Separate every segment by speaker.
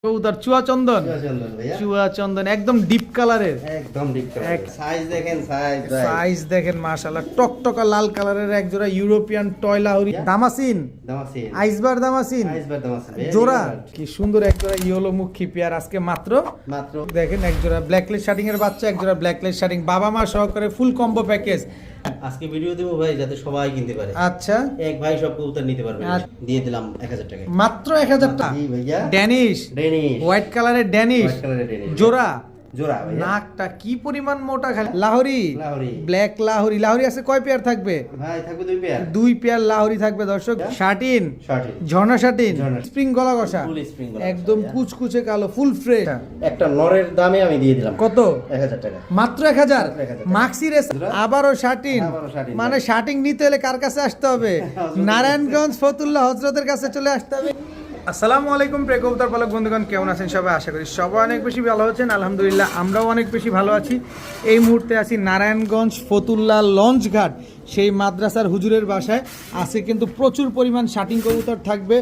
Speaker 1: কবুতর চুয়া চন্দন
Speaker 2: ভাইয়া
Speaker 1: চুয়া চন্দন একদম ডিপ কালারের
Speaker 2: একদম ডিপ কালার সাইজ দেখেন
Speaker 1: সাইজ দেখেন মাশাআল্লাহ টকটকা লাল কালারের এক জোড়া ইউরোপিয়ান টয় লাহোরি দামাসিন আইসবার দামাসিন জোড়া কি সুন্দর এক জোড়া ইয়েলো মুখী পেয়ার আজকে মাত্র দেখেন এক জোড়া ব্ল্যাকলেস শার্টিং এর বাচ্চা এক জোড়া ব্ল্যাকলেস শার্টিং বাবা মা সহকারে ফুল কম্বো প্যাকেজ।
Speaker 2: আজকে ভিডিও দেবো ভাই যাতে সবাই কিনতে পারে।
Speaker 1: আচ্ছা
Speaker 2: এক ভাই সব কবুতর নিতে পারবে। দিয়ে দিলাম 1000 টাকা
Speaker 1: মাত্র 1000 টাকা।
Speaker 2: জি ভাইয়া
Speaker 1: ড্যানিশ হোয়াইট কালারের ড্যানিশ জোড়া
Speaker 2: জোড়া ভাইয়া
Speaker 1: নাকটা কি পরিমাণ মোটা খালি লাহোরি ব্ল্যাক লাহোরি আছে কয় পেয়ার থাকবে
Speaker 2: ভাই থাকবে দুই
Speaker 1: পেয়ার লাহোরি থাকবে দর্শক শার্টিন ঝর্ণা শার্টিন স্প্রিং গলা কষা একদম কুচকুচে কালো ফুল ফ্রেশ
Speaker 2: একটা নরের দামে আমি দিয়ে দিলাম
Speaker 1: কত
Speaker 2: 1000 টাকা
Speaker 1: মাত্র 1000 মাক্সি রেস আবারও শার্টিন মানে শার্টিং নিতে হলে কার কাছে আসতে হবে নারায়ণগঞ্জ ফতুল্লাহ হযরতের কাছে চলে আসতে হবে। আসসালামু আলাইকুম প্রিয় কবুতর পালক বন্ধুগণ, কেমন আছেন সবাই? আশা করি সবাই অনেক বেশি ভালো আছেন। আলহামদুলিল্লাহ আমরাও অনেক বেশি ভালো আছি। এই মুহূর্তে আছি নারায়ণগঞ্জ ফতুল্লাহ লঞ্চ ঘাট, সেই মাদ্রাসার হুজুরের বাসায়। আছে কিন্তু প্রচুর পরিমাণ শাটিং কবুতর থাকবে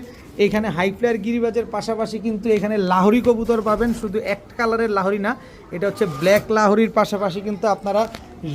Speaker 1: এখানে। হাই ফ্লায়ার গিরিবাজের পাশাপাশি কিন্তু এখানে লাহোরি কবুতর পাবেন, শুধু এক কালারের লাহোরি না, এটা হচ্ছে ব্ল্যাক লাহোরির পাশাপাশি কিন্তু আপনারা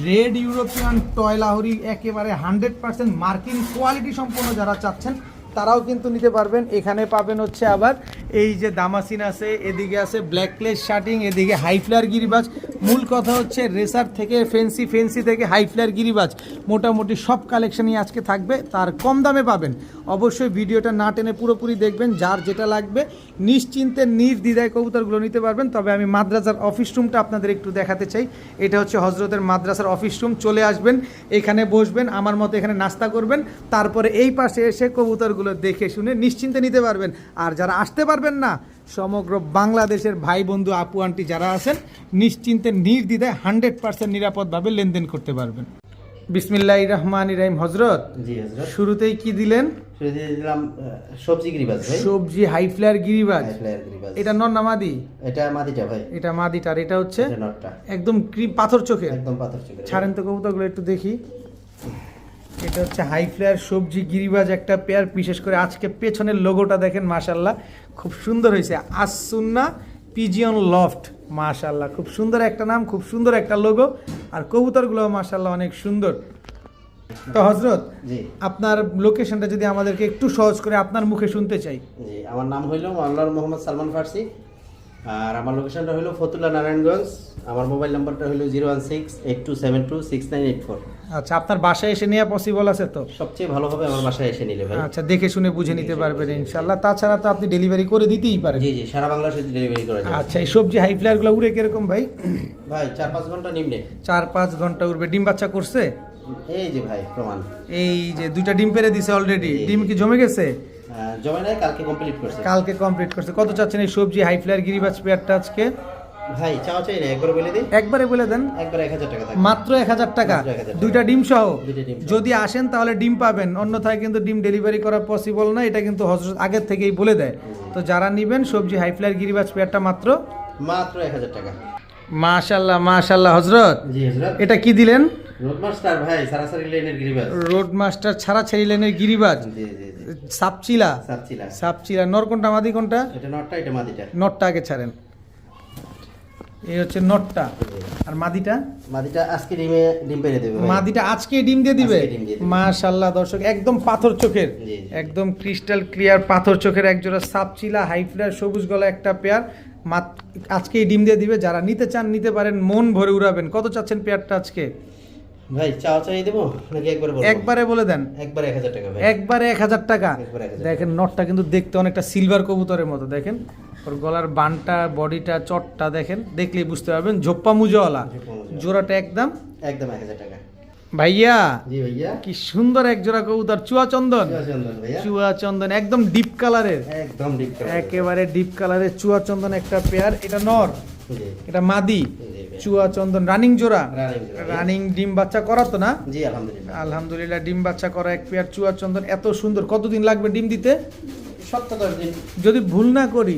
Speaker 1: রেড ইউরোপিয়ান টয় লাহোরি একেবারে 100% মার্কিং কোয়ালিটি সম্পন্ন যারা চাচ্ছেন তারাও কিন্তু নিতে পারবেন। এখানে পাবেন হচ্ছে আবার এই যে দামাসিন আছে, এদিকে আছে ব্ল্যাকলেস শার্টিং, এদিকে হাই ফ্লায়ার গিরিবাজ। মূল কথা হচ্ছে রেসার থেকে ফেন্সি থেকে হাই ফ্লায়ার গিরিবাজ মোটামুটি সব কালেকশনই আজকে থাকবে, তার কম দামে পাবেন। অবশ্যই ভিডিওটা না টেনে পুরোপুরি দেখবেন, যার যেটা লাগবে নিশ্চিন্তে নির্দ্বিধায় কবুতরগুলো নিতে পারবেন। তবে আমি মাদ্রাসার অফিস রুমটা আপনাদের একটু দেখাতে চাই। এটা হচ্ছে হজরতের মাদ্রাসার অফিস রুম। চলে আসবেন, এখানে বসবেন, আমার মতো এখানে নাস্তা করবেন, তারপরে এই পাশে এসে কবুতরগুলো দেখে শুনে নিশ্চিন্তে নিতে পারবেন। আর যারা আসতে পারবেন না, সমগ্র বাংলাদেশের ভাই বন্ধু আপু আন্টি যারা আছেন নিশ্চিন্তে নির্দ্বিধায় 100% নিরাপদভাবে লেনদেন করতে পারবেন। বিসমিল্লাহির রহমানির রহিম। হযরত জি হযরত শুরুতেই কি দিলেন?
Speaker 2: শুরুতেই দিলাম সবজি গিরিবাজ ভাই।
Speaker 1: সবজি হাই ফ্লায়ার গিরিবাজ। এটা নর না মাদি?
Speaker 2: এটা মাদিটা ভাই।
Speaker 1: এটা মাদিটা, আর এটা হচ্ছে
Speaker 2: এটা নরটা।
Speaker 1: একদম ক্রিম পাথর চোখে,
Speaker 2: একদম পাথর চোখে।
Speaker 1: ছাড়েন তো কবুতরগুলো একটু দেখি। এটা হচ্ছে হাই ফ্লায়ার সবজি গিরিবাজ একটা পেয়ার। বিশেষ করে আজকে পেছনের লোগোটা দেখেন মাশাআল্লাহ খুব সুন্দর হয়েছে, আসুন্না পিজিয়ন লফট। মাশাআল্লাহ খুব সুন্দর একটা নাম, খুব সুন্দর একটা লোগো, আর কবুতরগুলো মাশাআল্লাহ অনেক সুন্দর। তো হযরত জি, আপনার লোকেশনটা যদি আমাদেরকে একটু সহজ করে আপনার মুখে শুনতে চাই।
Speaker 2: জি, আমার নাম হইল মাওলানা মোহাম্মদ সালমান ফার্সি, আর আমার লোকেশনটা হইল ফতুল্লাহ নারায়ণগঞ্জ। আমার মোবাইল নাম্বারটা হইল 01682726984।
Speaker 1: আচ্ছা, আপনার বাসায় এসে নেওয়া পসিবল আছে তো?
Speaker 2: সবচেয়ে ভালো হবে আমার বাসায় এসে নিলে ভাই।
Speaker 1: আচ্ছা, দেখে শুনে বুঝে নিতে পারবেন ইনশাআল্লাহ। তাছাড়া তো আপনি ডেলিভারি করে দিতেই পারেন।
Speaker 2: জি জি, সারা বাংলাদেশে ডেলিভারি করা যায়।
Speaker 1: আচ্ছা, এই সবজি হাই ফ্লায়ারগুলো উড়ে কিরকম ভাই?
Speaker 2: ভাই 4-5 ঘন্টা নিম্নে।
Speaker 1: 4-5 ঘন্টা উড়বে। ডিম বাচ্চা করছে?
Speaker 2: এই যে ভাই প্রমাণ,
Speaker 1: এই যে 2টা ডিম পেরে দিছে অলরেডি। ডিম কি জমে গেছে?
Speaker 2: জমে নাই, কালকে কমপ্লিট করছে।
Speaker 1: কালকে কমপ্লিট করছে। কত চাচ্ছেন এই সবজি হাই ফ্লায়ার গিরিবাজ পেয়ারটা আজকে?
Speaker 2: ভাই চাও চাই না, একবার বলে দিই।
Speaker 1: একবারে বলে দেন।
Speaker 2: একবার 1000 টাকা থাকবে।
Speaker 1: মাত্র 1000 টাকা, 2টা ডিম সহ। যদি আসেন তাহলে ডিম পাবেন, অন্যথায় কিন্তু ডিম ডেলিভারি করা পসিবল না। এটা কিন্তু হযরত আগের থেকেই বলে দেয়। তো যারা নেবেন সবজি হাই ফ্লায়ার গিরিবাজ পেয়ারটা মাত্র
Speaker 2: 1000 টাকা।
Speaker 1: মাশাআল্লাহ মাশাআল্লাহ। হযরত
Speaker 2: জি হযরত,
Speaker 1: এটা কি দিলেন?
Speaker 2: রোড মাস্টার ভাই, সারাসারি লাইনের গিরিবাজ।
Speaker 1: রোড মাস্টার ছাড়াছাড়ি লাইনের গিরিবাজ।
Speaker 2: জি জি জি,
Speaker 1: সাপচিলা। নর কোনটা মাদি কোনটা?
Speaker 2: এটা নরটা, এটা মাদিটা।
Speaker 1: নটটা আগে ছাড়েন। এই হচ্ছে নটটা, আর মাদিটা
Speaker 2: আজকে ডিম পেরে দেবে।
Speaker 1: মাদিটা আজকে ডিম দিয়ে দিবে। মাশাআল্লাহ দর্শক, একদম পাথর চোখের, একদম ক্রিস্টাল ক্লিয়ার পাথর চোখের একজোড়া সাপচিলা হাই ফ্লায়ার সবুজ গলা একটা পেয়ার আজকেই ডিম দিয়ে দিবে। যারা নিতে চান নিতে পারেন, মন ভরে উড়াবেন। কত চাচ্ছেন পেয়ারটা আজকে?
Speaker 2: ভাই চাও চাই দেব নাকি একবারে বলবো?
Speaker 1: একবারে বলে দেন।
Speaker 2: একবারে 1000 টাকা ভাই।
Speaker 1: একবারে 1000 টাকা। দেখেন নটটা কিন্তু দেখতে অনেকটা সিলভার কবুতরের মতো। দেখেন ওর গলার বানটা, বডিটা, চটটা দেখেন, দেখলেই বুঝতে পারবেন ঝোপ্পা মুজোওয়ালা। জোড়াটা একদম
Speaker 2: 1000 টাকা।
Speaker 1: ভাইয়া
Speaker 2: জি ভাইয়া,
Speaker 1: কি সুন্দর এক জোড়া কবুতর চুয়া চন্দন
Speaker 2: ভাইয়া।
Speaker 1: চুয়া চন্দন একদম ডিপ কালারের,
Speaker 2: একদম ডিপ কালার,
Speaker 1: একেবারে ডিপ কালারের চুয়া চন্দন একটা পেয়ার। এটা নর, এটা মাদি। চুয়া চন্দন রানিং জোড়া, রানিং ডিম বাচ্চা করা তো না?
Speaker 2: জি আলহামদুলিল্লাহ।
Speaker 1: আলহামদুলিল্লাহ ডিম বাচ্চা করা এক পেয়ার চুয়া চন্দন। এত সুন্দর, কতদিন লাগবে ডিম দিতে?
Speaker 2: 7-10 দিন
Speaker 1: যদি ভুল না করি।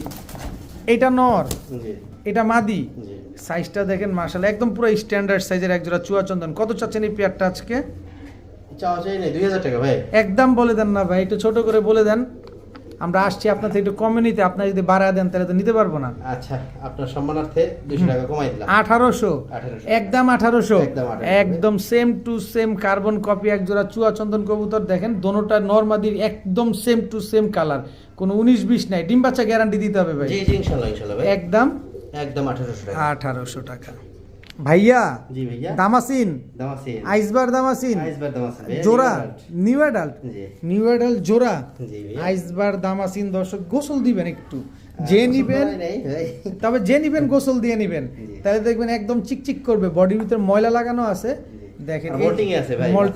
Speaker 1: এটা নর,
Speaker 2: জি
Speaker 1: এটা মাদি।
Speaker 2: জি,
Speaker 1: সাইজটা দেখেন মাশাআল্লাহ, একদম পুরো স্ট্যান্ডার্ড সাইজের এক জোড়া চুয়া চন্দন। কত চাচ্ছেন এই পেয়ারটা আজকে?
Speaker 2: চাও চাই না 2000 টাকা ভাই।
Speaker 1: একদম বলে দেন না ভাই, একটু ছোট করে বলে দেন। আমরা আসছি আপনার থেকে একটু কমে নিতে, আপনার যদি বাড়া দেন তাহলে তো নিতে পারবো না।
Speaker 2: আচ্ছা, আপনার সম্মানার্থে 200 টাকা কমাই দিলাম।
Speaker 1: 1800,
Speaker 2: 1800
Speaker 1: একদম 1800,
Speaker 2: একদম 1800
Speaker 1: একদম same to same carbon copy এক জোড়া চুয়া চন্দন কবুতর। দেখেন দোনোটা নরমাদির একদম সেম টু সেম কালার, কোনো 19-20 নাই। ডিম বাচ্চা গ্যারান্টি দিতে হবে ভাই?
Speaker 2: জি জি, ইনশাআল্লাহ ইনশাআল্লাহ ভাই,
Speaker 1: একদম
Speaker 2: 1800 টাকা।
Speaker 1: 1800 টাকা। ভাইয়া
Speaker 2: জি ভাইয়া,
Speaker 1: দামাসিন,
Speaker 2: দামাসিন,
Speaker 1: আইসবার দামাসিন
Speaker 2: আইসবার দামাসিন ভাইয়া,
Speaker 1: জোড়া,
Speaker 2: নিউ অ্যাডাল্ট।
Speaker 1: নিউ অ্যাডাল্ট,
Speaker 2: জি
Speaker 1: নিউ অ্যাডাল্ট জোড়া
Speaker 2: জি ভাইয়া,
Speaker 1: আইসবার দামাসিন। দর্শক গোসল দিবেন একটু, যে নিবেন
Speaker 2: নাই ভাই।
Speaker 1: তবে যে নিবেন গোসল দিয়ে নিবেন,
Speaker 2: জি।
Speaker 1: তাহলে দেখবেন একদম চিকচিক করবে। বডির ভিতরে ময়লা লাগানো আছে, দেখেন
Speaker 2: আর
Speaker 1: এই-
Speaker 2: molting এ আছে ভাই,
Speaker 1: মল-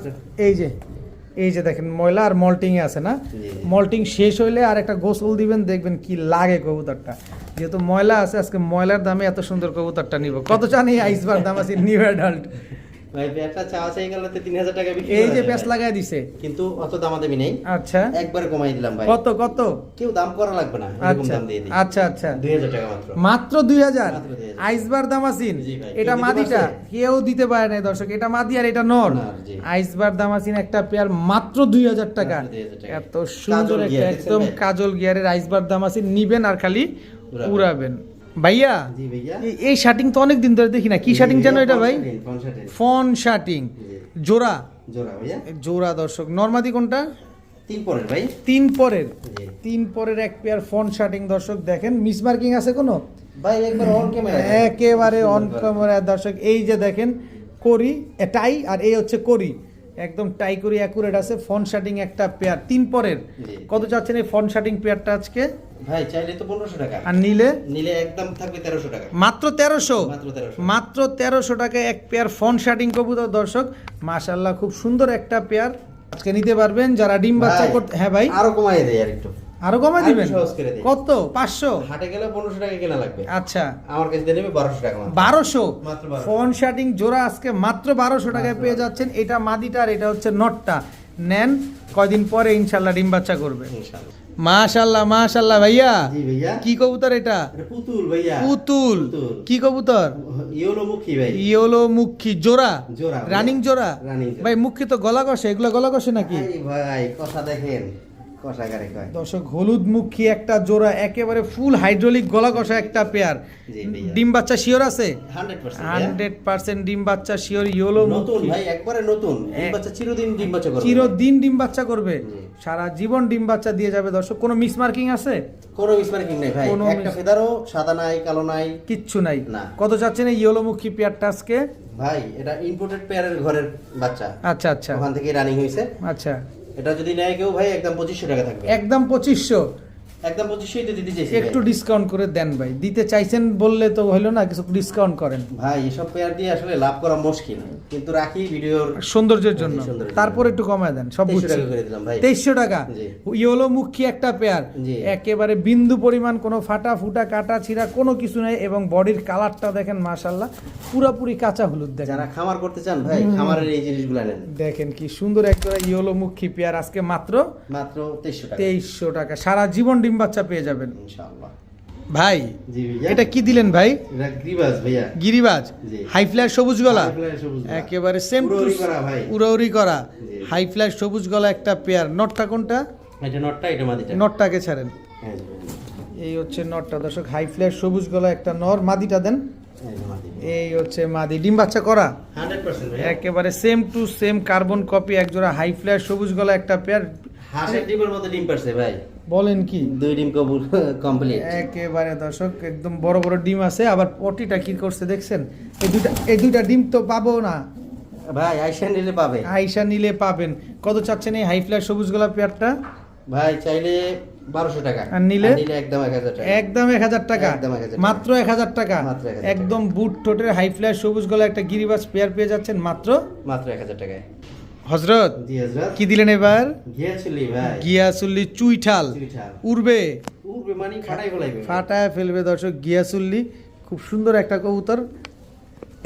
Speaker 1: এই যে দেখেন ময়লা আর মল্টিং এ আছে না।
Speaker 2: জি।
Speaker 1: মল্টিং শেষ হইলে আর একটা গোসল দিবেন, দেখবেন কি লাগে কবুতরটা। যেহেতু ময়লা আছে, আজকে ময়লার দামে এত সুন্দর কবুতরটা নিব। কত চান এই আইসবার দাম আছে নিউ অ্যাডাল্ট?
Speaker 2: ভাই পেয়ারটা চাওয়া চাই গেল 3000 টাকা বিক্রি
Speaker 1: এই
Speaker 2: করা
Speaker 1: যে
Speaker 2: যায়
Speaker 1: প্যাচ
Speaker 2: ভাই।
Speaker 1: লাগাই দিছে,
Speaker 2: কিন্তু অত দামাদামি নেই,
Speaker 1: আচ্ছা
Speaker 2: একবারে কমাই দিলাম ভাই।
Speaker 1: কত কত?
Speaker 2: কেউ দাম করা লাগবে না, এরকম
Speaker 1: আচ্ছা
Speaker 2: দাম দিয়ে দিই।
Speaker 1: আচ্ছা আচ্ছা,
Speaker 2: 2000 টাকা মাত্র।
Speaker 1: মাত্র 2000
Speaker 2: মাত্র 2000
Speaker 1: আইসবার দামাসিন।
Speaker 2: জি ভাই,
Speaker 1: এটা
Speaker 2: কেউ দিতে
Speaker 1: মাদিটা
Speaker 2: পারছে?
Speaker 1: কেউ দিতে পারে না দর্শক, এটা মাদি আর এটা নর।
Speaker 2: নর, জি।
Speaker 1: আইসবার দামাসিন একটা পেয়ার মাত্র 2000 টাকা।
Speaker 2: মাত্র 2000 টাকা।
Speaker 1: এত সুন্দর
Speaker 2: কাজল
Speaker 1: একটা
Speaker 2: গিয়ার,
Speaker 1: একদম
Speaker 2: দেখছেন ভাই?
Speaker 1: কাজল গিয়ারের আইসবার দামাসিন নিবেন আর খালি
Speaker 2: উড়াবেন।
Speaker 1: উড়াবেন। ভাইয়া
Speaker 2: জি ভাইয়া,
Speaker 1: এই শার্টিং তো অনেক দিন ধরে দেখি না, কি শার্টিং জানো এটা ভাই?
Speaker 2: পঞ্চাশ
Speaker 1: ফন শার্টিং
Speaker 2: জি।
Speaker 1: জোড়া,
Speaker 2: জোড়া ভাইয়া,
Speaker 1: জোড়া দর্শক। নরমাদি কোনটা?
Speaker 2: 3 পরের ভাই।
Speaker 1: 3 পরের,
Speaker 2: জি
Speaker 1: 3 পরের এক পেয়ার ফন শার্টিং দর্শক। দেখেন মিস মার্কিং আছে কোনো?
Speaker 2: ভাই একবার অন ক্যামেরা,
Speaker 1: একেবারে অন ক্যামেরা দর্শক। এই যে দেখেন করি টাই, আর এই হচ্ছে করি, একদম টাই করি অ্যাকুরেট আছে। ফন শার্টিং একটা পেয়ার 3 পরের।
Speaker 2: জি।
Speaker 1: কত চাচ্ছেন এই ফন শার্টিং পেয়ারটা আজকে?
Speaker 2: ভাই চাইলে তো 1500 টাকা,
Speaker 1: আর নিলে
Speaker 2: নিলে একদম থাকবে 1300 টাকা।
Speaker 1: মাত্র 1300,
Speaker 2: মাত্র 1300।
Speaker 1: মাত্র 1300 টাকায় এক পেয়ার ফন শার্টিং কবুতর দর্শক। মাশাআল্লাহ খুব সুন্দর একটা পেয়ার আজকে নিতে পারবেন যারা ডিম বাচ্চা
Speaker 2: ভাই,
Speaker 1: করতে। হ্যাঁ ভাই,
Speaker 2: আরো কমাই দেই আর একটু।
Speaker 1: আরো কমাই
Speaker 2: আরো
Speaker 1: দিবেন?
Speaker 2: সহজ করে দিই।
Speaker 1: কত? 500?
Speaker 2: হাটে গেলে 1500 টাকা কেনা লাগবে,
Speaker 1: আচ্ছা
Speaker 2: আমার কাছে দিয়ে নেবে 1200 টাকা মাত্র।
Speaker 1: 1200
Speaker 2: মাত্র 1200।
Speaker 1: ফোন শার্টিং জোড়া আজকে মাত্র 1200 টাকায়
Speaker 2: মাত্র
Speaker 1: পেয়ে যাচ্ছেন। এটা মাদিটা আর এটা হচ্ছে নটটা। নেন, কয়দিন পরে ইনশাল্লাহ ডিম বাচ্চা করবে।
Speaker 2: ইনশাআল্লাহ।
Speaker 1: মাশাল্লাহ মাশাল্লাহ। ভাইয়া
Speaker 2: জি ভাইয়া,
Speaker 1: কি কবুতর এটা?
Speaker 2: এটা পুতুল ভাইয়া।
Speaker 1: পুতুল।
Speaker 2: পুতুল।
Speaker 1: কি কবুতর?
Speaker 2: ইয়েলো মুখী ভাই।
Speaker 1: ইয়েলো মুখী জোড়া,
Speaker 2: জোড়া ভাই।
Speaker 1: রানিং জোড়া।
Speaker 2: রানিং জোড়া।
Speaker 1: ভাই মুখী তো গলা কষে, এগুলো গলা কষে নাকি?
Speaker 2: এই ভাই কথা দেখেন, কষা গারে কয়।
Speaker 1: দর্শক হলুদ মুখী একটা জোড়া, একেবারে ফুল হাইড্রোলিক গলা কষা একটা পেয়ার।
Speaker 2: জি ভাইয়া।
Speaker 1: ডিম বাচ্চা শিওর আছে?
Speaker 2: 100% ভাইয়া।
Speaker 1: 100% ডিম বাচ্চা শিওর। ইয়েলো
Speaker 2: নতুন
Speaker 1: মুখী
Speaker 2: ভাই, একবারে নতুন। ডিম বাচ্চা চিরদিন ডিম বাচ্চা করবে।
Speaker 1: চিরদিন ডিম বাচ্চা করবে,
Speaker 2: জি।
Speaker 1: সারা জীবন ডিম বাচ্চা দিয়ে যাবে দর্শক। কোনো মিস মার্কিং আছে?
Speaker 2: কোনো মিসমার্কিং নাই ভাই,
Speaker 1: কোনো
Speaker 2: একটা
Speaker 1: miss-
Speaker 2: ফেদারও সাদা নাই, কালো নাই।
Speaker 1: কিচ্ছু নাই।
Speaker 2: না।
Speaker 1: কত চাচ্ছেন এই ইয়েলোমুখী পেয়ারটা আজকে?
Speaker 2: ভাই এটা ইম্পোর্টেড পেয়ারের ঘরের বাচ্চা,
Speaker 1: আচ্ছা আচ্ছা
Speaker 2: ওখান থেকে রানিং হয়েছে।
Speaker 1: আচ্ছা,
Speaker 2: এটা যদি নেয় কেউ ভাই একদম 2500 টাকা থাকবে।
Speaker 1: একদম 2500।
Speaker 2: একদম 2500 তো দিতে চাইছি
Speaker 1: একটু
Speaker 2: ভাই।
Speaker 1: ডিসকাউন্ট করে দেন ভাই, দিতে চাইছেন বললে তো হইলো না, কিছু ডিসকাউন্ট করেন
Speaker 2: ভাই এসব পেয়ার দিয়ে আসলে লাভ করা মুশকিল, কিন্তু রাখি ভিডিওর
Speaker 1: সৌন্দর্যের জন্য।
Speaker 2: সৌন্দর্যের জন্য।
Speaker 1: তারপর একটু কমায় দেন, সব
Speaker 2: 2300
Speaker 1: বুঝছি।
Speaker 2: টাকা করে দিলাম ভাই।
Speaker 1: 2300 টাকা
Speaker 2: জি।
Speaker 1: ইয়েলোমুখী একটা পেয়ার,
Speaker 2: জি।
Speaker 1: একেবারে বিন্দু পরিমাণ কোনো ফাটা ফুটা কাটা ছিঁড়া কোনো কিছু নেই, এবং বডির কালারটা দেখেন মাশাআল্লাহ পুরোপুরি কাঁচা হলুদ। দেখেন
Speaker 2: যারা খামার করতে চান ভাই, খামারের এই জিনিসগুলো নেন।
Speaker 1: দেখেন কি সুন্দর একটা ইয়েলোমুখী পেয়ার আজকে মাত্র
Speaker 2: মাত্র 2300 টাকা
Speaker 1: 2300 টাকা। সারা জীবন ডিম বাচ্চা পেয়ে যাবেন
Speaker 2: ইনশাআল্লাহ।
Speaker 1: ভাই।
Speaker 2: জি ভাইয়া,
Speaker 1: এটা কি দিলেন ভাই?
Speaker 2: এটা গ্রিবাস ভাইয়া।
Speaker 1: গিরিবাজ,
Speaker 2: জি।
Speaker 1: হাই ফ্ল্যাশ সবুজ গলা,
Speaker 2: High flash সবুজ গলা।
Speaker 1: একেবারে সেম টু
Speaker 2: উড়াউড়ি করা ভাই।
Speaker 1: উড়াউড়ি করা
Speaker 2: জি।
Speaker 1: হাই ফ্ল্যাশ সবুজ গলা একটা পেয়ার। নটটা কোনটা?
Speaker 2: এটা নটটা, এটা মাদিটা।
Speaker 1: নটটাকে ছাড়েন,
Speaker 2: হ্যাঁ জি ভাই।
Speaker 1: এই হচ্ছে নটটা দর্শক। হাই ফ্ল্যাশ সবুজ গলা একটা নর, মাদিটা দেন।
Speaker 2: এই যে মাদি।
Speaker 1: এই হচ্ছে মাদি, ডিম বাচ্চা করা
Speaker 2: 100% ভাইয়া।
Speaker 1: একেবারে same to same carbon copy এক জোড়া হাই ফ্ল্যাশ সবুজ গলা একটা পেয়ার।
Speaker 2: হাঁসের ডিমের মতো ডিম পারছে ভাই,
Speaker 1: বলেন কি?
Speaker 2: 2 ডিম কবুল কমপ্লিট।
Speaker 1: একেবারে দর্শক একদম বড় বড় ডিম আছে, আবার পটিটা কি করছে দেখছেন? এই দুইটা ডিম তো পাবো না,
Speaker 2: ভাই আইসা নিলে পাবে।
Speaker 1: আইসা নিলে পাবেন। কত চাচ্ছেন এই হাই ফ্ল্যাশ সবুজ গলা পেয়ারটা?
Speaker 2: ভাই চাইলে 1200 টাকা,
Speaker 1: আর নিলে?
Speaker 2: একদম 1000 টাকা।
Speaker 1: একদম 1000 টাকা,
Speaker 2: একদম 1000 টাকা।
Speaker 1: মাত্র 1000 টাকা।
Speaker 2: মাত্র 1000 টাকা।
Speaker 1: একদম বুট ঠোঁটের হাই ফ্ল্যাশ সবুজ গলা একটা গিরিবাজ পেয়ার পেয়ে যাচ্ছেন মাত্র
Speaker 2: মাত্র 1000 টাকায়।
Speaker 1: হযরত
Speaker 2: জি হযরত।
Speaker 1: কি দিলেন এবার?
Speaker 2: গিয়েছিলি ভাই।
Speaker 1: গিয়াসুল্লি চুইঠাল
Speaker 2: চুইঠাল।
Speaker 1: উড়বে,
Speaker 2: উড়বে মানে ফাটাই ফেলাইবে।
Speaker 1: ফাটায় ফেলবে দর্শক। গিয়াসুল্লি খুব সুন্দর একটা কবুতর।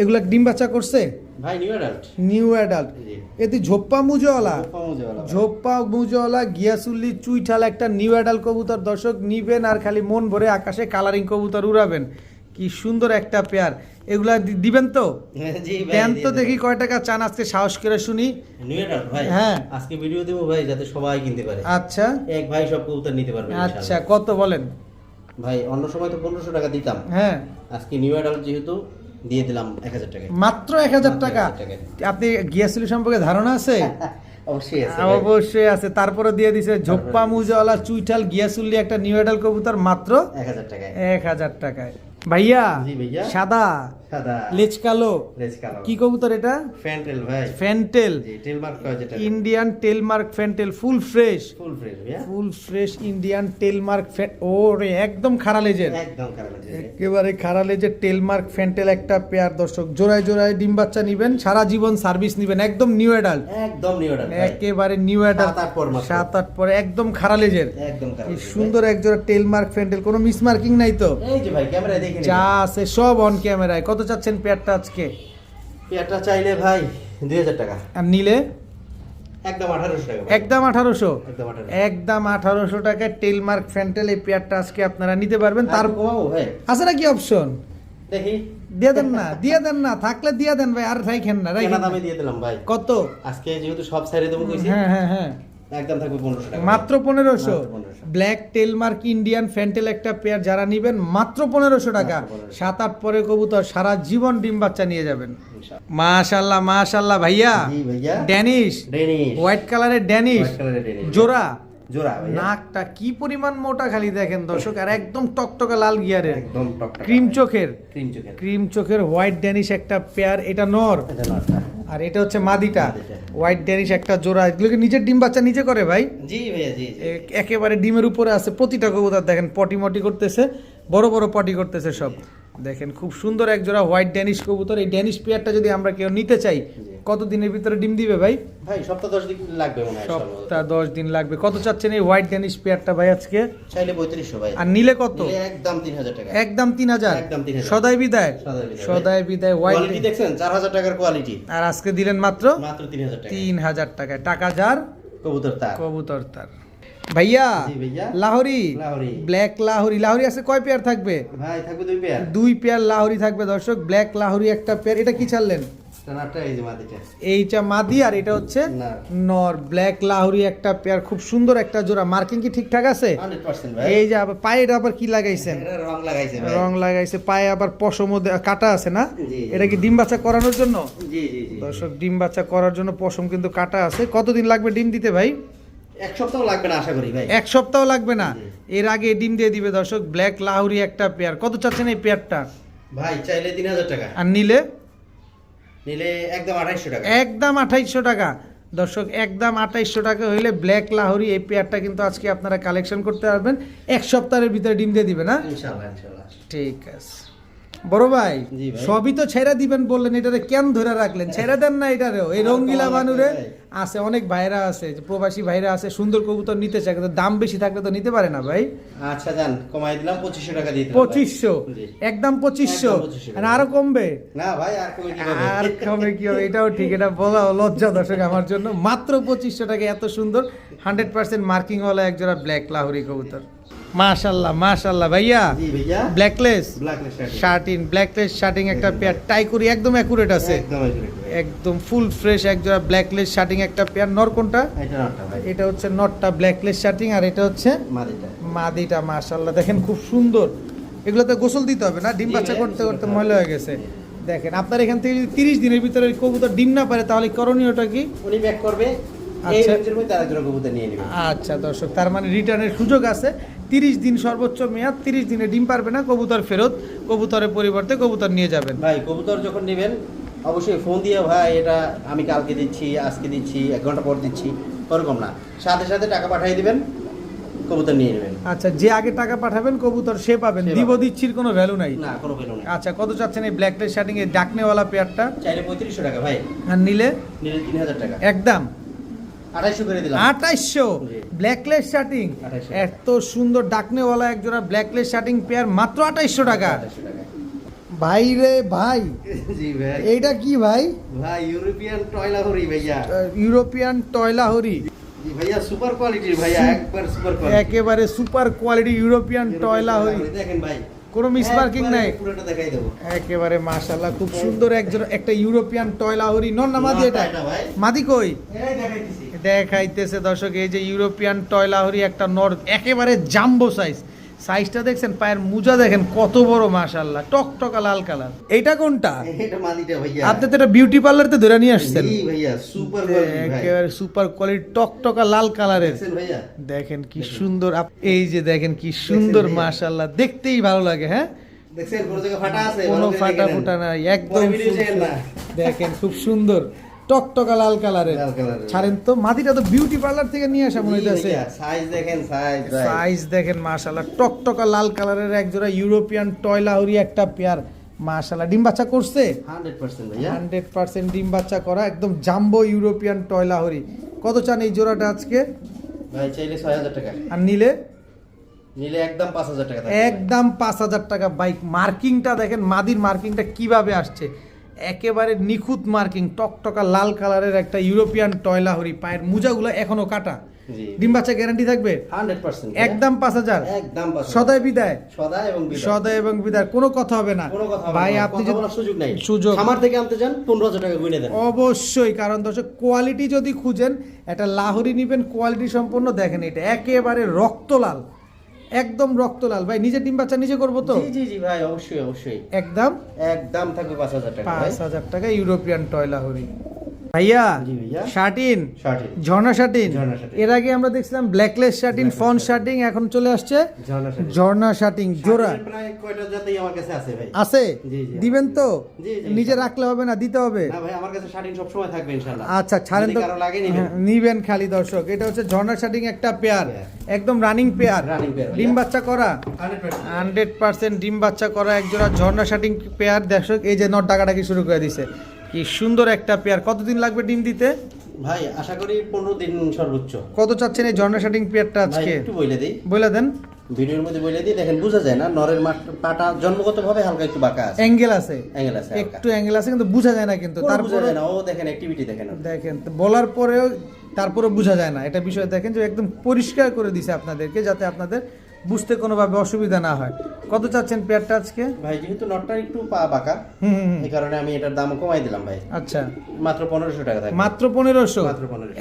Speaker 1: এগুলা ডিম বাচ্চা করছে?
Speaker 2: ভাই নিউ অ্যাডাল্ট।
Speaker 1: New adult.
Speaker 2: জি।
Speaker 1: এতে ঝোপ্পা মুজওয়ালা,
Speaker 2: পামুজওয়ালা ভাই।
Speaker 1: ঝোপ্পা মুজওয়ালা গিয়াসুল্লি চুইঠাল একটা নিউ অ্যাডাল্ট কবুতর দর্শক নিবেন আর খালি মন ভরে আকাশে কালারিং কবুতর উড়াবেন। কি সুন্দর একটা পেয়ার, এগুলা দিবেন তো?
Speaker 2: জি ভাই,
Speaker 1: দেন তো
Speaker 2: দিয়ে
Speaker 1: দেখি
Speaker 2: দেব।
Speaker 1: কয় টাকা চান আজকে, সাহস করে শুনি।
Speaker 2: নিউ অ্যাডাল্ট ভাই,
Speaker 1: হ্যাঁ।
Speaker 2: আজকে ভিডিও দেবো ভাই যাতে সবাই কিনতে পারে।
Speaker 1: আচ্ছা
Speaker 2: এক ভাই সব কবুতর নিতে পারবে
Speaker 1: আচ্ছা,
Speaker 2: ইনশাআল্লাহ।
Speaker 1: কত বলেন?
Speaker 2: ভাই অন্য সময় তো 1500 টাকা দিতাম,
Speaker 1: হ্যাঁ
Speaker 2: আজকে নিউ অ্যাডাল্ট যেহেতু দিয়ে দিলাম 1000 টাকা।
Speaker 1: মাত্র 1000 টাকা।
Speaker 2: 1000 টাকা।
Speaker 1: আপনি গিয়াসুলি সম্পর্কে ধারণা আছে?
Speaker 2: অবশ্যই আছে ভাই।
Speaker 1: অবশ্যই আছে, তারপরে দিয়ে দিছে ঝোপ্পা মুজাওয়ালা চুইঠাল গিয়াসুল্লি একটা নিউ এডাল কবুতর মাত্র
Speaker 2: 1000 টাকায়।
Speaker 1: 1000 টাকায়। ভাইয়া
Speaker 2: জি ভাইয়া।
Speaker 1: সাদা
Speaker 2: সাদা
Speaker 1: লেজ কালো,
Speaker 2: লেজ কালো।
Speaker 1: কি কবুতর এটা?
Speaker 2: ফ্যান্টেল ভাই।
Speaker 1: ফ্যান্টেল,
Speaker 2: জি টেল মার্ক কয় যেটা।
Speaker 1: Indian tail mark fantail, full fresh,
Speaker 2: full fresh ভাইয়া।
Speaker 1: Full fresh Indian টেলমার্ক। ও রে একদম খাড়া লেজের,
Speaker 2: একদম খারাপ লাগছে।
Speaker 1: একেবারে খাড়া লেজের টেলমার্ক ফ্যান্টেল একটা পেয়ার। দর্শক জোড়ায় জোড়ায় ডিম বাচ্চা নিবেন, সারা জীবন সার্ভিস নিবেন, একদম নিউ অ্যাডাল্ট,
Speaker 2: একদম নিউ অ্যাডাল্ট ভাই।
Speaker 1: একেবারে নিউ অ্যাডাল্ট,
Speaker 2: 7-8 পর মাত্র।
Speaker 1: 7-8 পরে একদম খাড়া লেজের।
Speaker 2: একদম খারাপ
Speaker 1: এই
Speaker 2: লাগছে
Speaker 1: সুন্দর একজোড়া টেলমার্ক ফ্যান্টেল, কোনো মিস মার্কিং নাই তো?
Speaker 2: ভাই। এই যে ভাই ক্যামেরায় দেখে নিন।
Speaker 1: যা আছে সব অন ক্যামেরায়। কত চাচ্ছেন পেয়ারটা আজকে?
Speaker 2: পেয়ারটা চাইলে ভাই 2000 টাকা,
Speaker 1: আর নিলে
Speaker 2: একদম 1800 টাকা ভাই।
Speaker 1: একদম 1800,
Speaker 2: একদম 1800।
Speaker 1: একদম 1800 টাকায় টেলমার্ক ফ্যান্টেল এই পেয়ারটা আজকে আপনারা নিতে পারবেন। তার
Speaker 2: তার কমাবো ভাই,
Speaker 1: আছে না কি অপশন?
Speaker 2: দেখি
Speaker 1: দিয়ে দেন না, দিয়ে দেন না, থাকলে দিয়ে দেন ভাই, আর রাইখেন না,
Speaker 2: কেনা
Speaker 1: রাইখেন না।
Speaker 2: দামে দিয়ে দিলাম ভাই।
Speaker 1: কত?
Speaker 2: আজকে যেহেতু সব সাইডে দেবো কইছি,
Speaker 1: হ্যাঁ হ্যাঁ হ্যাঁ,
Speaker 2: একদম থাকবে 1500 টাকা।
Speaker 1: মাত্র 1500।
Speaker 2: মাত্র 1500।
Speaker 1: ব্ল্যাক টেলমার্ক ইন্ডিয়ান ফ্যান্টেল একটা পেয়ার যারা নিবেন মাত্র 1500 টাকা।
Speaker 2: মাত্র 1500।
Speaker 1: 7-8 পরে কবুতর সারা জীবন ডিম বাচ্চা নিয়ে যাবেন।
Speaker 2: ইনশাআল্লাহ।
Speaker 1: মাশাআল্লাহ মাশাআল্লাহ ভাইয়া,
Speaker 2: জি ভাইয়া।
Speaker 1: Danish,
Speaker 2: Danish.
Speaker 1: হোয়াইট কালারের ড্যানিশ,
Speaker 2: হোয়াইট কালারের ডেনিশ।
Speaker 1: জোড়া,
Speaker 2: জোড়া ভাইয়া।
Speaker 1: নাকটা কি পরিমাণ মোটা খালি দেখেন দর্শক, আর একদম টকটকে লাল গিয়ারের,
Speaker 2: একদম টকটকা।
Speaker 1: ক্রিম চোখের,
Speaker 2: ক্রিম চোখের।
Speaker 1: ক্রিম চোখের হোয়াইট ড্যানিশ একটা পেয়ার, এটা নর
Speaker 2: এটা নটটা।
Speaker 1: আর এটা হচ্ছে মাদিটা।
Speaker 2: মাদিটা।
Speaker 1: হোয়াইট ড্যানিশ একটা জোড়া, এগুলোকে নিজের ডিম বাচ্চা নিজে করে ভাই,
Speaker 2: জি ভাইয়া, জি জি।
Speaker 1: একেবারে ডিমের উপরে আছে। প্রতিটা কবুতর দেখেন পটি মটি করতেছে, বড় বড় পটি করতেছে সব। দেখেন খুব সুন্দর এক জোড়া হোয়াইট ড্যানিশ কবুতর। এই ড্যানিশ পেয়ারটা যদি আমরা কেউ নিতে চাই, কত দিনের ভিতরে ডিম দিবে ভাই?
Speaker 2: ভাই সপ্তাহ 10 দিন লাগবে মনে হয় সম্ভবত।
Speaker 1: সপ্তাহ 10 দিন লাগবে। কত চাচ্ছেন এই হোয়াইট ড্যানিশ পেয়ারটা ভাই আজকে?
Speaker 2: চাইলে 3500 ভাই।
Speaker 1: আর নিলে কত?
Speaker 2: নিলে একদম 3000 টাকা।
Speaker 1: একদম 3000।
Speaker 2: একদম 3000।
Speaker 1: সদাই বিদায়,
Speaker 2: সদাই বিদায়।
Speaker 1: সদাই বিদায়। হোয়াইট
Speaker 2: কোয়ালিটি দেখছেন 4000 টাকার কোয়ালিটি।
Speaker 1: আর আজকে দিলেন মাত্র
Speaker 2: মাত্র 3000 টাকা।
Speaker 1: 3000 টাকায়। টাকা যার
Speaker 2: কবুতর তার।
Speaker 1: কবুতর তার। ভাইয়া
Speaker 2: জি ভাইয়া।
Speaker 1: লাহোরি,
Speaker 2: লাহোরি।
Speaker 1: ব্ল্যাক লাহোরি। লাহোরি আছে কয় পেয়ার থাকবে?
Speaker 2: ভাই থাকবে 2 পেয়ার।
Speaker 1: 2 পেয়ার লাহোরি থাকবে দর্শক। ব্ল্যাক লাহোরি একটা পেয়ার। এটা কি ছাড়লেন?
Speaker 2: টানাটা এই যে মাদিটা।
Speaker 1: এইটা মাদি আর এটা হচ্ছে
Speaker 2: নর।
Speaker 1: নর। ব্ল্যাক লাহোরি একটা পেয়ার, খুব সুন্দর একটা জোড়া। মার্কিং কি ঠিকঠাক আছে?
Speaker 2: 100% ভাই।
Speaker 1: এই যে আবার পায়ে এটা আবার কি লাগাইছেন?
Speaker 2: এটা রং লাগাইছে ভাই।
Speaker 1: রং লাগাইছে পায়ে, আবার পশমও কাটা আছে না?
Speaker 2: জি, জি।
Speaker 1: এটা কি ডিম বাচ্চা করানোর জন্য?
Speaker 2: জি জি জি।
Speaker 1: দর্শক ডিম বাচ্চা করার জন্য পশম কিন্তু কাটা আছে। কতদিন লাগবে ডিম দিতে ভাই?
Speaker 2: এক সপ্তাহ লাগবে না আশা করি ভাই।
Speaker 1: 1 সপ্তাহ লাগবে না,
Speaker 2: জি।
Speaker 1: এর আগে ডিম দিয়ে দিবে দর্শক। ব্ল্যাক লাহোরি একটা পেয়ার। কত চাচ্ছেন এই পেয়ারটা?
Speaker 2: ভাই চাইলে 3000 টাকা,
Speaker 1: আর নিলে?
Speaker 2: নিলে একদম 2800 টাকা।
Speaker 1: একদম 2800 টাকা। দর্শক একদম 2800 টাকা হইলে ব্ল্যাক লাহোরি এই পেয়ারটা কিন্তু আজকে আপনারা কালেকশন করতে পারবেন। 1 সপ্তাহের ভিতরে ডিম দিয়ে দিবে না?
Speaker 2: ইনশাআল্লাহ ইনশাআল্লাহ।
Speaker 1: ঠিক আছে বড় ভাই,
Speaker 2: জি ভাই।
Speaker 1: সবই তো ছেড়া দিবেন বললেন, এটারে কেন ধরে রাখলেন? ছেড়া দেন না এটারেও। এই
Speaker 2: আর
Speaker 1: রঙ্গিলা
Speaker 2: কমানো
Speaker 1: মানুরে
Speaker 2: লাগবে ভাই।
Speaker 1: আছে, অনেক ভাইরা আছে, যে প্রবাসী ভাইরা আছে, সুন্দর কবুতর নিতে চায়, কিন্তু দাম বেশি থাকলে তো নিতে পারে না ভাই।
Speaker 2: আচ্ছা যান কমাই দিলাম 2500 টাকা দিয়ে দিলাম।
Speaker 1: 2500,
Speaker 2: জি।
Speaker 1: একদম 2500।
Speaker 2: একদম 2500
Speaker 1: আর আরো কমবে?
Speaker 2: না ভাই আর কমে কিভাবে?
Speaker 1: আর কমে কি হবে? এটাও ঠিক, এটা বলা লজ্জা দর্শক আমার জন্য। মাত্র 2500 টাকা এত সুন্দর 100% মার্কিং ওয়ালা একজোড়া ব্ল্যাক লাহোরি কবুতর। মাশাআল্লাহ মাশাআল্লাহ ভাইয়া।
Speaker 2: জি ভাইয়া।
Speaker 1: ব্ল্যাকলেস
Speaker 2: ব্ল্যাকলেস শার্ট।
Speaker 1: শার্টিন, ব্ল্যাকলেস শার্টিং একটা পেয়ার, টাই করি একদম অ্যাকুরেট আছে,
Speaker 2: একদম accurate ভাই।
Speaker 1: একদম ফুল ফ্রেশ একজোড়া ব্ল্যাকলেস শার্টিং একটা পেয়ার। নর কোনটা?
Speaker 2: এটা নটটা ভাই।
Speaker 1: এটা হচ্ছে নটটা ব্ল্যাকলেস শার্টিং, আর এটা হচ্ছে
Speaker 2: মাদিটা।
Speaker 1: মাদিটা। মাশাআল্লাহ দেখেন খুব সুন্দর। এগুলোতে গোসল দিতে হবে না? ডিম
Speaker 2: জি
Speaker 1: বাচ্চা
Speaker 2: ভাই,
Speaker 1: করতে
Speaker 2: গোসল
Speaker 1: করতে
Speaker 2: করতে
Speaker 1: ময়লা
Speaker 2: হবে।
Speaker 1: হয়ে গেছে। দেখেন আপনার এখান থেকে যদি 30 দিনের ভিতরে ওই কবুতর ডিম না পারে, তাহলে করণীয়টা কি?
Speaker 2: উনি ব্যাক করবে, এই
Speaker 1: আচ্ছা।
Speaker 2: রেঞ্জের মধ্যে আরেকজন কবুতর নিয়ে নেবে।
Speaker 1: আচ্ছা দর্শক, তার মানে রিটার্নের সুযোগ আছে। 30 দিন সর্বোচ্চ মেয়াদ, 30 দিনে ডিম পারবে না, কবুতর ফেরত, কবুতরের পরিবর্তে কবুতর নিয়ে যাবেন।
Speaker 2: ভাই কবুতর যখন নেবেন অবশ্যই ফোন দিয়ে ভাই এটা আমি কালকে দিচ্ছি, আজকে দিচ্ছি, 1 ঘন্টা পর দিচ্ছি, ওরকম না, সাথে সাথে টাকা পাঠিয়ে দিবেন, কবুতর নিয়ে নেবেন।
Speaker 1: আচ্ছা, যে আগে টাকা পাঠাবেন কবুতর সে পাবেন,
Speaker 2: সে
Speaker 1: দিব
Speaker 2: পাবেন।
Speaker 1: দিচ্ছির কোনো ভ্যালু নাই।
Speaker 2: না কোনো ভ্যালু নেই।
Speaker 1: আচ্ছা, কত চাচ্ছেন এই ব্ল্যাকলেস শার্টিং এর ডাকনেওয়ালা পেয়ারটা?
Speaker 2: চাইলে 3500 টাকা ভাই,
Speaker 1: আর নিলে?
Speaker 2: নিলে 3000 টাকা,
Speaker 1: একদম
Speaker 2: 2800 করে দিলাম।
Speaker 1: 2800
Speaker 2: জি।
Speaker 1: ব্ল্যাকলেস শার্টিং।
Speaker 2: 2800
Speaker 1: এত সুন্দর ডাকনেওয়ালা এক জোড়া ব্ল্যাকলেস শার্টিং পেয়ার মাত্র 2800 টাকা।
Speaker 2: 2800 টাকা।
Speaker 1: ভাই রে ভাই,
Speaker 2: জি ভাই।
Speaker 1: এইটা কি ভাই?
Speaker 2: ভাই ইউরোপিয়ান টয়লা হরি ভাইয়া।
Speaker 1: ইউরোপিয়ান টয়লা হরি।
Speaker 2: জি ভাইয়া সুপার কোয়ালিটির ভাইয়া, একবার সুপার কোয়ালিটি।
Speaker 1: একেবারে সুপার কোয়ালিটি ইউরোপিয়ান টয়লা হরি।
Speaker 2: দেখেন ভাই
Speaker 1: কোনো মিস মার্কিং নাই,
Speaker 2: পুরোটা দেখাই দেবো
Speaker 1: একেবারে মাশাআল্লাহ খুব সুন্দর একটা ইউরোপিয়ান টয় লাহোরি। নর না মাদি এটা? মাদি কই? দেখাইতেছে দর্শক, এই যে ইউরোপিয়ান টয় লাহোরি একটা নর, একেবারে জাম্বো সাইজটা দেখছেন, পায়ের মোজা দেখেন কত বড় মাশাআল্লাহ, টকটকা লাল কালার। এইটা কোনটা?
Speaker 2: এটা মাদিটা ভাইয়া।
Speaker 1: আপনি তো এটা বিউটি পার্লারতে ধরে নিয়ে আসছেন।
Speaker 2: জি ভাইয়া, সুপার কোয়ালিটি ভাই,
Speaker 1: একেবারে সুপার কোয়ালিটি, টকটকা লাল কালারের।
Speaker 2: দেখছেন ভাইয়া?
Speaker 1: দেখেন কি সুন্দর, এই যে দেখেন কি সুন্দর মাশাআল্লাহ, দেখতেই ভালো লাগে। হ্যাঁ,
Speaker 2: দেখছেন কোনো জায়গা ফাটা আছে?
Speaker 1: কোনো ফাটা ফুটা নাই, একদম দেখেন খুব সুন্দর টকটকা লাল কালারের। ছাড়েন তো, মাদিটা তো বিউটি পার্লার থেকে নিয়ে আসা মনে হইতাছে।
Speaker 2: সাইজ দেখেন,
Speaker 1: সাইজ দেখেন মাশাআল্লাহ, টকটকা লাল কালারের এক জোড়া ইউরোপিয়ান টয় লাহোরি একটা পেয়ার মাশাআল্লাহ। ডিম বাচ্চা করছে
Speaker 2: 100% ভাইয়া,
Speaker 1: 100% ডিম বাচ্চা করা, একদম জাম্বো ইউরোপিয়ান টয় লাহোরি। কত চান এই জোড়াটা আজকে?
Speaker 2: ভাই চাইলে 6000 টাকা,
Speaker 1: আর নিলে
Speaker 2: একদম 5000 টাকা,
Speaker 1: একদম 5000 টাকা। বাইক মার্কিংটা দেখেন, মাদির মার্কিংটা কিভাবে আসছে, একেবারে নিখুঁত মার্কিং, টকটকা লাল কালারের একটা ইউরোপিয়ান টয় লাহোরি। পায়ের মোজাগুলো এখনো কাটা। ডিম বাচ্চা গ্যারান্টি থাকবে
Speaker 2: 100%,
Speaker 1: একদম 5000,
Speaker 2: একদম 5000,
Speaker 1: সদাই বিদায়,
Speaker 2: সদাই এবং
Speaker 1: বিদায়, কোনো কথা হবে না ভাই। আপনি যদি
Speaker 2: সুযোগ নাই,
Speaker 1: সুযোগ
Speaker 2: আমার থেকে আনতে চান 15000 টাকা গুনে দেন
Speaker 1: অবশ্যই, কারণ দর্শক কোয়ালিটি যদি খুঁজেন, একটা লাহোরি নিবেন কোয়ালিটি সম্পন্ন। দেখেন এটা একেবারে রক্তলাল, একদম রক্তলাল। ভাই নিজে ডিম বাচ্চা নিজে করবো তো?
Speaker 2: জি জি ভাই, অবশ্যই একদম থাকবে 5000 টাকা,
Speaker 1: 5000 টাকা ইউরোপিয়ান টয় লাহোরি। ভাইয়া শার্টিন, ঝর্ণা শার্টিন, এর আগে আমরা দেখছিলাম ব্ল্যাকলেস শার্টিন, ফন শার্টিং, এখন চলে আসছে ঝর্ণা শার্টিং। জোড়া
Speaker 2: প্রায় কয়টা জাতেই আমার কাছে আছে ভাই।
Speaker 1: আছে? দিবেন তো? নিজে রাখলে হবে না, দিতে হবে?
Speaker 2: না ভাই, আমার কাছে শার্টিন সব সময় থাকবে ইনশাআল্লাহ।
Speaker 1: আচ্ছা ছাড়েন তো, নিবেন খালি দর্শক। এটা হচ্ছে ঝর্ণা শার্টিং একটা পেয়ার, একদম রানিং পেয়ার, ডিম বাচ্চা করা 100% ডিম বাচ্চা করা এক জোড়া ঝর্ণা শার্টিং পেয়ার। দর্শক এই যে নট ডাকাডাকি শুরু করে দিছে, কি সুন্দর একটা পেয়ার। কতদিন লাগবে ডিম দিতে
Speaker 2: ভাই? আশা করি 15 দিন সর্বোচ্চ।
Speaker 1: কত চাচ্ছেন এই ঝর্ণা শার্টিং পেয়ারটা আজকে?
Speaker 2: একটু বলে দেই,
Speaker 1: বলে দেন।
Speaker 2: ভিডিওর মধ্যে বলে দিই, দেখেন বোঝা যায় না, নরের পাটা জন্মগতভাবে হালকা একটু বাঁকা আছে,
Speaker 1: অ্যাঙ্গেল আছে,
Speaker 2: একটু
Speaker 1: অ্যাঙ্গেল আছে, কিন্তু বোঝা যায় না। কিন্তু তারপরে
Speaker 2: ও দেখেন অ্যাক্টিভিটি দেখেন,
Speaker 1: বলার পরেও তারপরে বোঝা যায় না। এটা বিষয় দেখেন যে একদম পরিষ্কার করে দিছে আপনাদেরকে, যাতে আপনাদের বুঝতে কোনোভাবে অসুবিধা না হয়। কত চাচ্ছেন পেয়ারটা আজকে?
Speaker 2: ভাই যেহেতু নটটা একটু পা বাঁকা, এই কারণে আমি এটার দাম কমাই দিলাম ভাই।
Speaker 1: আচ্ছা,
Speaker 2: মাত্র 1500 টাকা থাকবে।
Speaker 1: মাত্র 1500?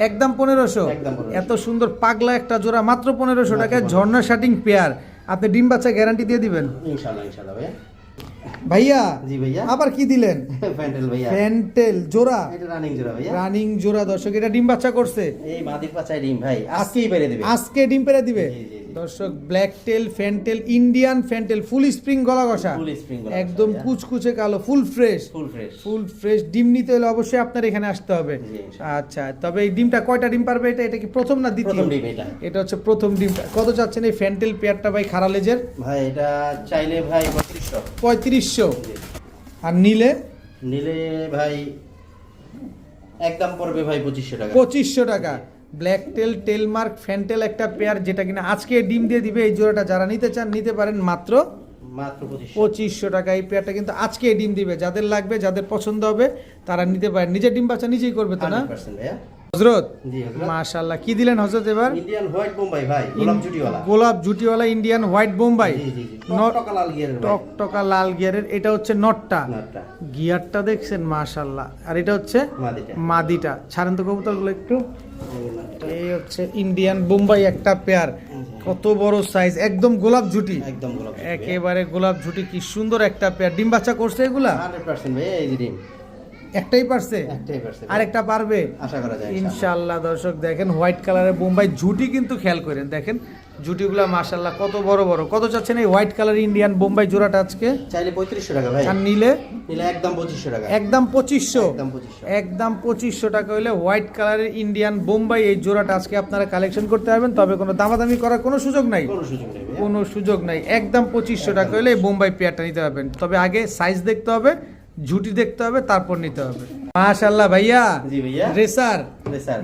Speaker 1: একদম 1500?
Speaker 2: একদম 1500।
Speaker 1: এত সুন্দর পাগলা একটা জোড়া মাত্র 1500 টাকায় ঝর্ণা শার্টিং পেয়ার। আপনি ডিম বাচ্চা গ্যারান্টি দিয়ে দিবেন
Speaker 2: ইনশাআল্লাহ? ইনশাআল্লাহ ভাইয়া।
Speaker 1: ভাইয়া
Speaker 2: জি ভাইয়া,
Speaker 1: আবার কি দিলেন?
Speaker 2: ফ্যান্টেল ভাইয়া,
Speaker 1: ফ্যান্টেল জোড়া,
Speaker 2: এটা রানিং জোড়া ভাইয়া,
Speaker 1: রানিং জোড়া। দর্শক এটা ডিম বাচ্চা করছে,
Speaker 2: এই মাদির পাচায় ডিম ভাই আজকেই পেরে দিবে,
Speaker 1: আজকে ডিম পেরে দিবে। দর্শক ব্ল্যাক টেল ফ্যান্টেল, ইন্ডিয়ান ফ্যান্টেল, ফুল স্প্রিং গলা কষা, একদম কুচকুচে কালো, ফুল ফ্রেশ। ডিম নিতে হলে অবশ্যই আপনার এখানে আসতে হবে। আচ্ছা, তবে এই ডিমটা কয়টা ডিম পারবে? এটা কি প্রথম না দ্বিতীয়? এটা হচ্ছে প্রথম ডিমটা। কত চাচ্ছেন এই ফ্যান্টেল পেয়ারটা ভাই খারালেজের?
Speaker 2: ভাই এটা চাইলে ভাই
Speaker 1: 3500। আর নিলে
Speaker 2: ভাই একদম পড়বে ভাই 2500 টাকা।
Speaker 1: 2500 টাকা। ব্ল্যাক টেল টেলমার্ক ফ্যান্টেল একটা পেয়ার, যেটা কিনা আজকে ডিম দিয়ে দিবে। এই জোড়াটা যারা নিতে চান নিতে পারেন মাত্র 2500 টাকা। এই পেয়ারটা কিন্তু আজকে ডিম দিবে। যাদের লাগবে, যাদের পছন্দ হবে তারা নিতে পারেন। নিজের ডিম বাচ্চা নিজেই করবে তো না? হযরত মাশাআল্লাহ, কি দিলেন হযরত এবার?
Speaker 2: ইন্ডিয়ান হোয়াইট বোম্বাই ভাই,
Speaker 1: গোলাপ জুটিওয়ালা ইন্ডিয়ান হোয়াইট বোম্বাই,
Speaker 2: টকটকা
Speaker 1: লাল গিয়ারের। এটা হচ্ছে নটটা, গিয়ারটা দেখছেন মাশাআল্লাহ। আর এটা হচ্ছে মাদিটা। ছাড়েন তো কবুতরগুলো একটু। এই হচ্ছে ইন্ডিয়ান বোম্বাই একটা পেয়ার, কত বড় সাইজ, একদম গোলাপ জুটি, একেবারে গোলাপ জুটি। কি সুন্দর একটা পেয়ার। ডিম বাচ্চা করছে এগুলা?
Speaker 2: 100% ভাই, এই যে ডিম
Speaker 1: একটাই পারছে, আরেকটা পারবে
Speaker 2: আশা করা যায়
Speaker 1: ইনশাআল্লাহ। দর্শক দেখেন হোয়াইট কালারের বোম্বাই জুটি, কিন্তু খেয়াল করেন দেখেন জুটিগুলা মাশাআল্লাহ কত বড় বড়। কত চাচ্ছেন এই হোয়াইট কালার ইন্ডিয়ান বোম্বাই জোড়াটা আজকে?
Speaker 2: চাইলে 3500 টাকা ভাই। আর
Speaker 1: নিলে
Speaker 2: একদম 2500 টাকা।
Speaker 1: একদম 2500? একদম 2500 টাকা হইলে হোয়াইট কালারের ইন্ডিয়ান বোম্বাই এই জোড়াটা আজকে আপনারা কালেকশন করতে পারবেন। তবে কোনো দামাদামি করার কোনো সুযোগ নাই, কোনো সুযোগ নাই। একদম 2500 টাকা হইলে এই বোম্বাই পেয়ারটা নিতে পারবেন। তবে আগে সাইজ দেখতে হবে, ঝুটি দেখতে হবে, তারপর নিতে হবে। মাশাআল্লাহ ভাইয়া।
Speaker 2: জি ভাইয়া।
Speaker 1: রেসার,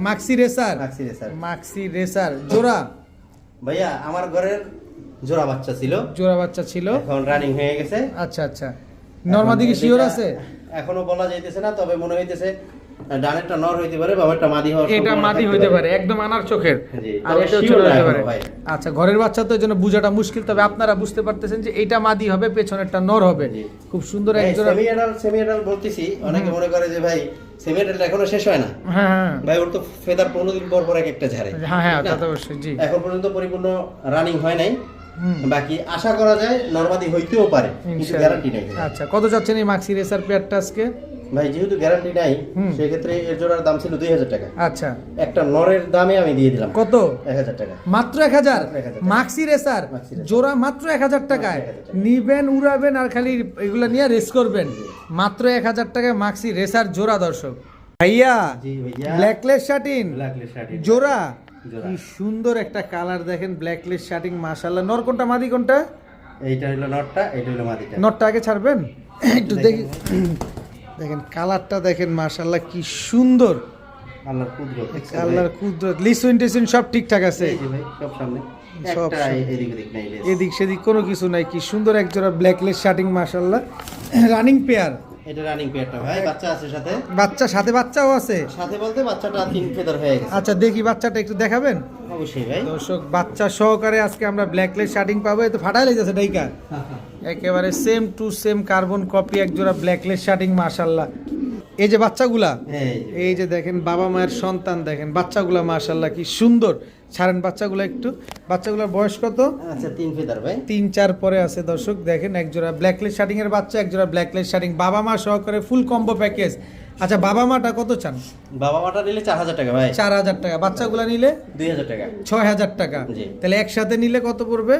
Speaker 1: মাক্সি রেসার জোড়া
Speaker 2: ভাইয়া। আমার ঘরের জোড়া বাচ্চা ছিল, এখন রানিং হয়ে গেছে।
Speaker 1: আচ্ছা, নরমাদি কি শিওর আছে?
Speaker 2: এখনো বলা যাইতেছে না, তবে মনে হইতেছে ডানেরটা নর হইতে পারে, বামেরটা মাদি হওয়ার
Speaker 1: এটা
Speaker 2: সম্ভাবনা
Speaker 1: মাদি
Speaker 2: থাকতে
Speaker 1: হইতে
Speaker 2: পারে।
Speaker 1: পারে, একদম আনার চোখের।
Speaker 2: জি,
Speaker 1: আর
Speaker 2: তবে
Speaker 1: এটা
Speaker 2: sure
Speaker 1: ছোট
Speaker 2: না
Speaker 1: হতে
Speaker 2: এখনো
Speaker 1: পারে।
Speaker 2: ভাই।
Speaker 1: আচ্ছা, ঘরের বাচ্চা তো এই জন্য বোঝাটা মুশকিল, তবে আপনারা বুঝতে পারতেছেন যে এটা মাদি হবে, পেছনেরটা নর হবে।
Speaker 2: জি।
Speaker 1: খুব সুন্দর এক জোড়া।
Speaker 2: সেমি এডাল বলতেছি, অনেকে মনে করে যে ভাই সেমি এডালটা এখনো শেষ হয় না।
Speaker 1: হ্যাঁ হ্যাঁ
Speaker 2: ভাই ওর তো ফেদার 15 দিন পর পর এক একটা ঝাড়ে।
Speaker 1: হ্যাঁ হ্যাঁ,
Speaker 2: ঠিক
Speaker 1: তা
Speaker 2: না?
Speaker 1: তো অবশ্যই। জি।
Speaker 2: এখন পর্যন্ত পরিপূর্ণ রানিং হয় নাই,
Speaker 1: হুম।
Speaker 2: বাকি আশা করা যায় নরমাদি হইতেও পারে, কিন্তু
Speaker 1: ইনশাআল্লাহ।
Speaker 2: গ্যারান্টি নাই।
Speaker 1: আচ্ছা, কত যাচ্ছেন এই মাক্সি রেসার পেয়ারটা আজকে?
Speaker 2: ভাই যেহেতু গ্যারান্টি নাই,
Speaker 1: হুম।
Speaker 2: সেক্ষেত্রে এর জোড়ার দাম ছিল 2000 টাকা।
Speaker 1: আচ্ছা,
Speaker 2: একটা নরের দামে আমি দিয়ে দিলাম
Speaker 1: কত?
Speaker 2: 1000 টাকা।
Speaker 1: মাত্র 1000?
Speaker 2: 1000
Speaker 1: মাক্সি রেসার
Speaker 2: মাক্সি রেসার।
Speaker 1: জোড়া মাত্র 1000 টাকায়?
Speaker 2: 1000 টাকা।
Speaker 1: নিবেন, উড়াবেন আর খালি এগুলা নিয়ে রেস করবেন। মাত্র 1000 টাকায় মাক্সি রেসার জোড়া। দর্শক ভাইয়া,
Speaker 2: জি ভাইয়া,
Speaker 1: ব্ল্যাকলেস শাটিন
Speaker 2: ব্ল্যাকলেস শার্ট
Speaker 1: জোড়া,
Speaker 2: জোড়া।
Speaker 1: কি সুন্দর একটা কালার দেখেন, ব্ল্যাকলেস শাটিং মাশাআল্লাহ। নর কোনটা, মাদি কোনটা?
Speaker 2: এইটা হলো নটটা, এইটা হলো মাদিটা।
Speaker 1: নটটা আগে ছাড়বেন একটু দেখি। দেখেন কালারটা দেখেন মাশাআল্লাহ, কি সুন্দর।
Speaker 2: আল্লাহর কুদরত, দেখছেন ভাই?
Speaker 1: আল্লাহর কুদরত, লিসুইন টিসুইন সব ঠিকঠাক আছে?
Speaker 2: এই যে ভাই, সব সামনে,
Speaker 1: সব
Speaker 2: একটা
Speaker 1: সামনে।
Speaker 2: এদিক ওদিক নাই, লেজ।
Speaker 1: এদিক সেদিক কোনো কিছু নাই, কি সুন্দর এক জোড়া ব্ল্যাকলেস শাটিং মাশাআল্লাহ। রানিং পেয়ার,
Speaker 2: এটা রানিং পেয়ারটা ভাই, বাচ্চা আছে সাথে।
Speaker 1: বাচ্চা সাথে, বাচ্চাও আছে?
Speaker 2: সাথে বলতে বাচ্চাটা 3 ফেদার হয়ে গেছে।
Speaker 1: আচ্ছা, দেখি বাচ্চাটা একটু দেখাবেন?
Speaker 2: অবশ্যই ভাই।
Speaker 1: দর্শক, বাচ্চা সহকারে আজকে আমরা ব্ল্যাকলেস শাটিং পাবো। এ তো ফাটাই লেগেছে ডাইকা, একেবারে same to same carbon copy এক জোড়া ব্ল্যাকলেস শাটিং মাশাআল্লাহ। এই যে বাচ্চাগুলা, এই যে দেখেন বাবা মায়ের সন্তান, দেখেন বাচ্চাগুলা মাশাআল্লাহ কি সুন্দর। ছাড়েন বাচ্চাগুলা একটু। বাচ্চাগুলোর বয়স কত?
Speaker 2: আচ্ছা, 3 ফেদার ভাই।
Speaker 1: 3-4 পরে আছে। দর্শক দেখেন, এক জোড়া ব্ল্যাকলেস শাটিং এর বাচ্চা, এক জোড়া ব্ল্যাকলেস শাটিং, বাবা মা সহকারে ফুল কম্বো প্যাকেজ। আচ্ছা, বাবা মাটা কত চান?
Speaker 2: বাবা মাটা নিলে 4000 টাকা ভাই।
Speaker 1: 4000 টাকা। বাচ্চাগুলা নিলে
Speaker 2: 2000 টাকা।
Speaker 1: 6000 টাকা।
Speaker 2: জি।
Speaker 1: তাহলে একসাথে নিলে কত পড়বে?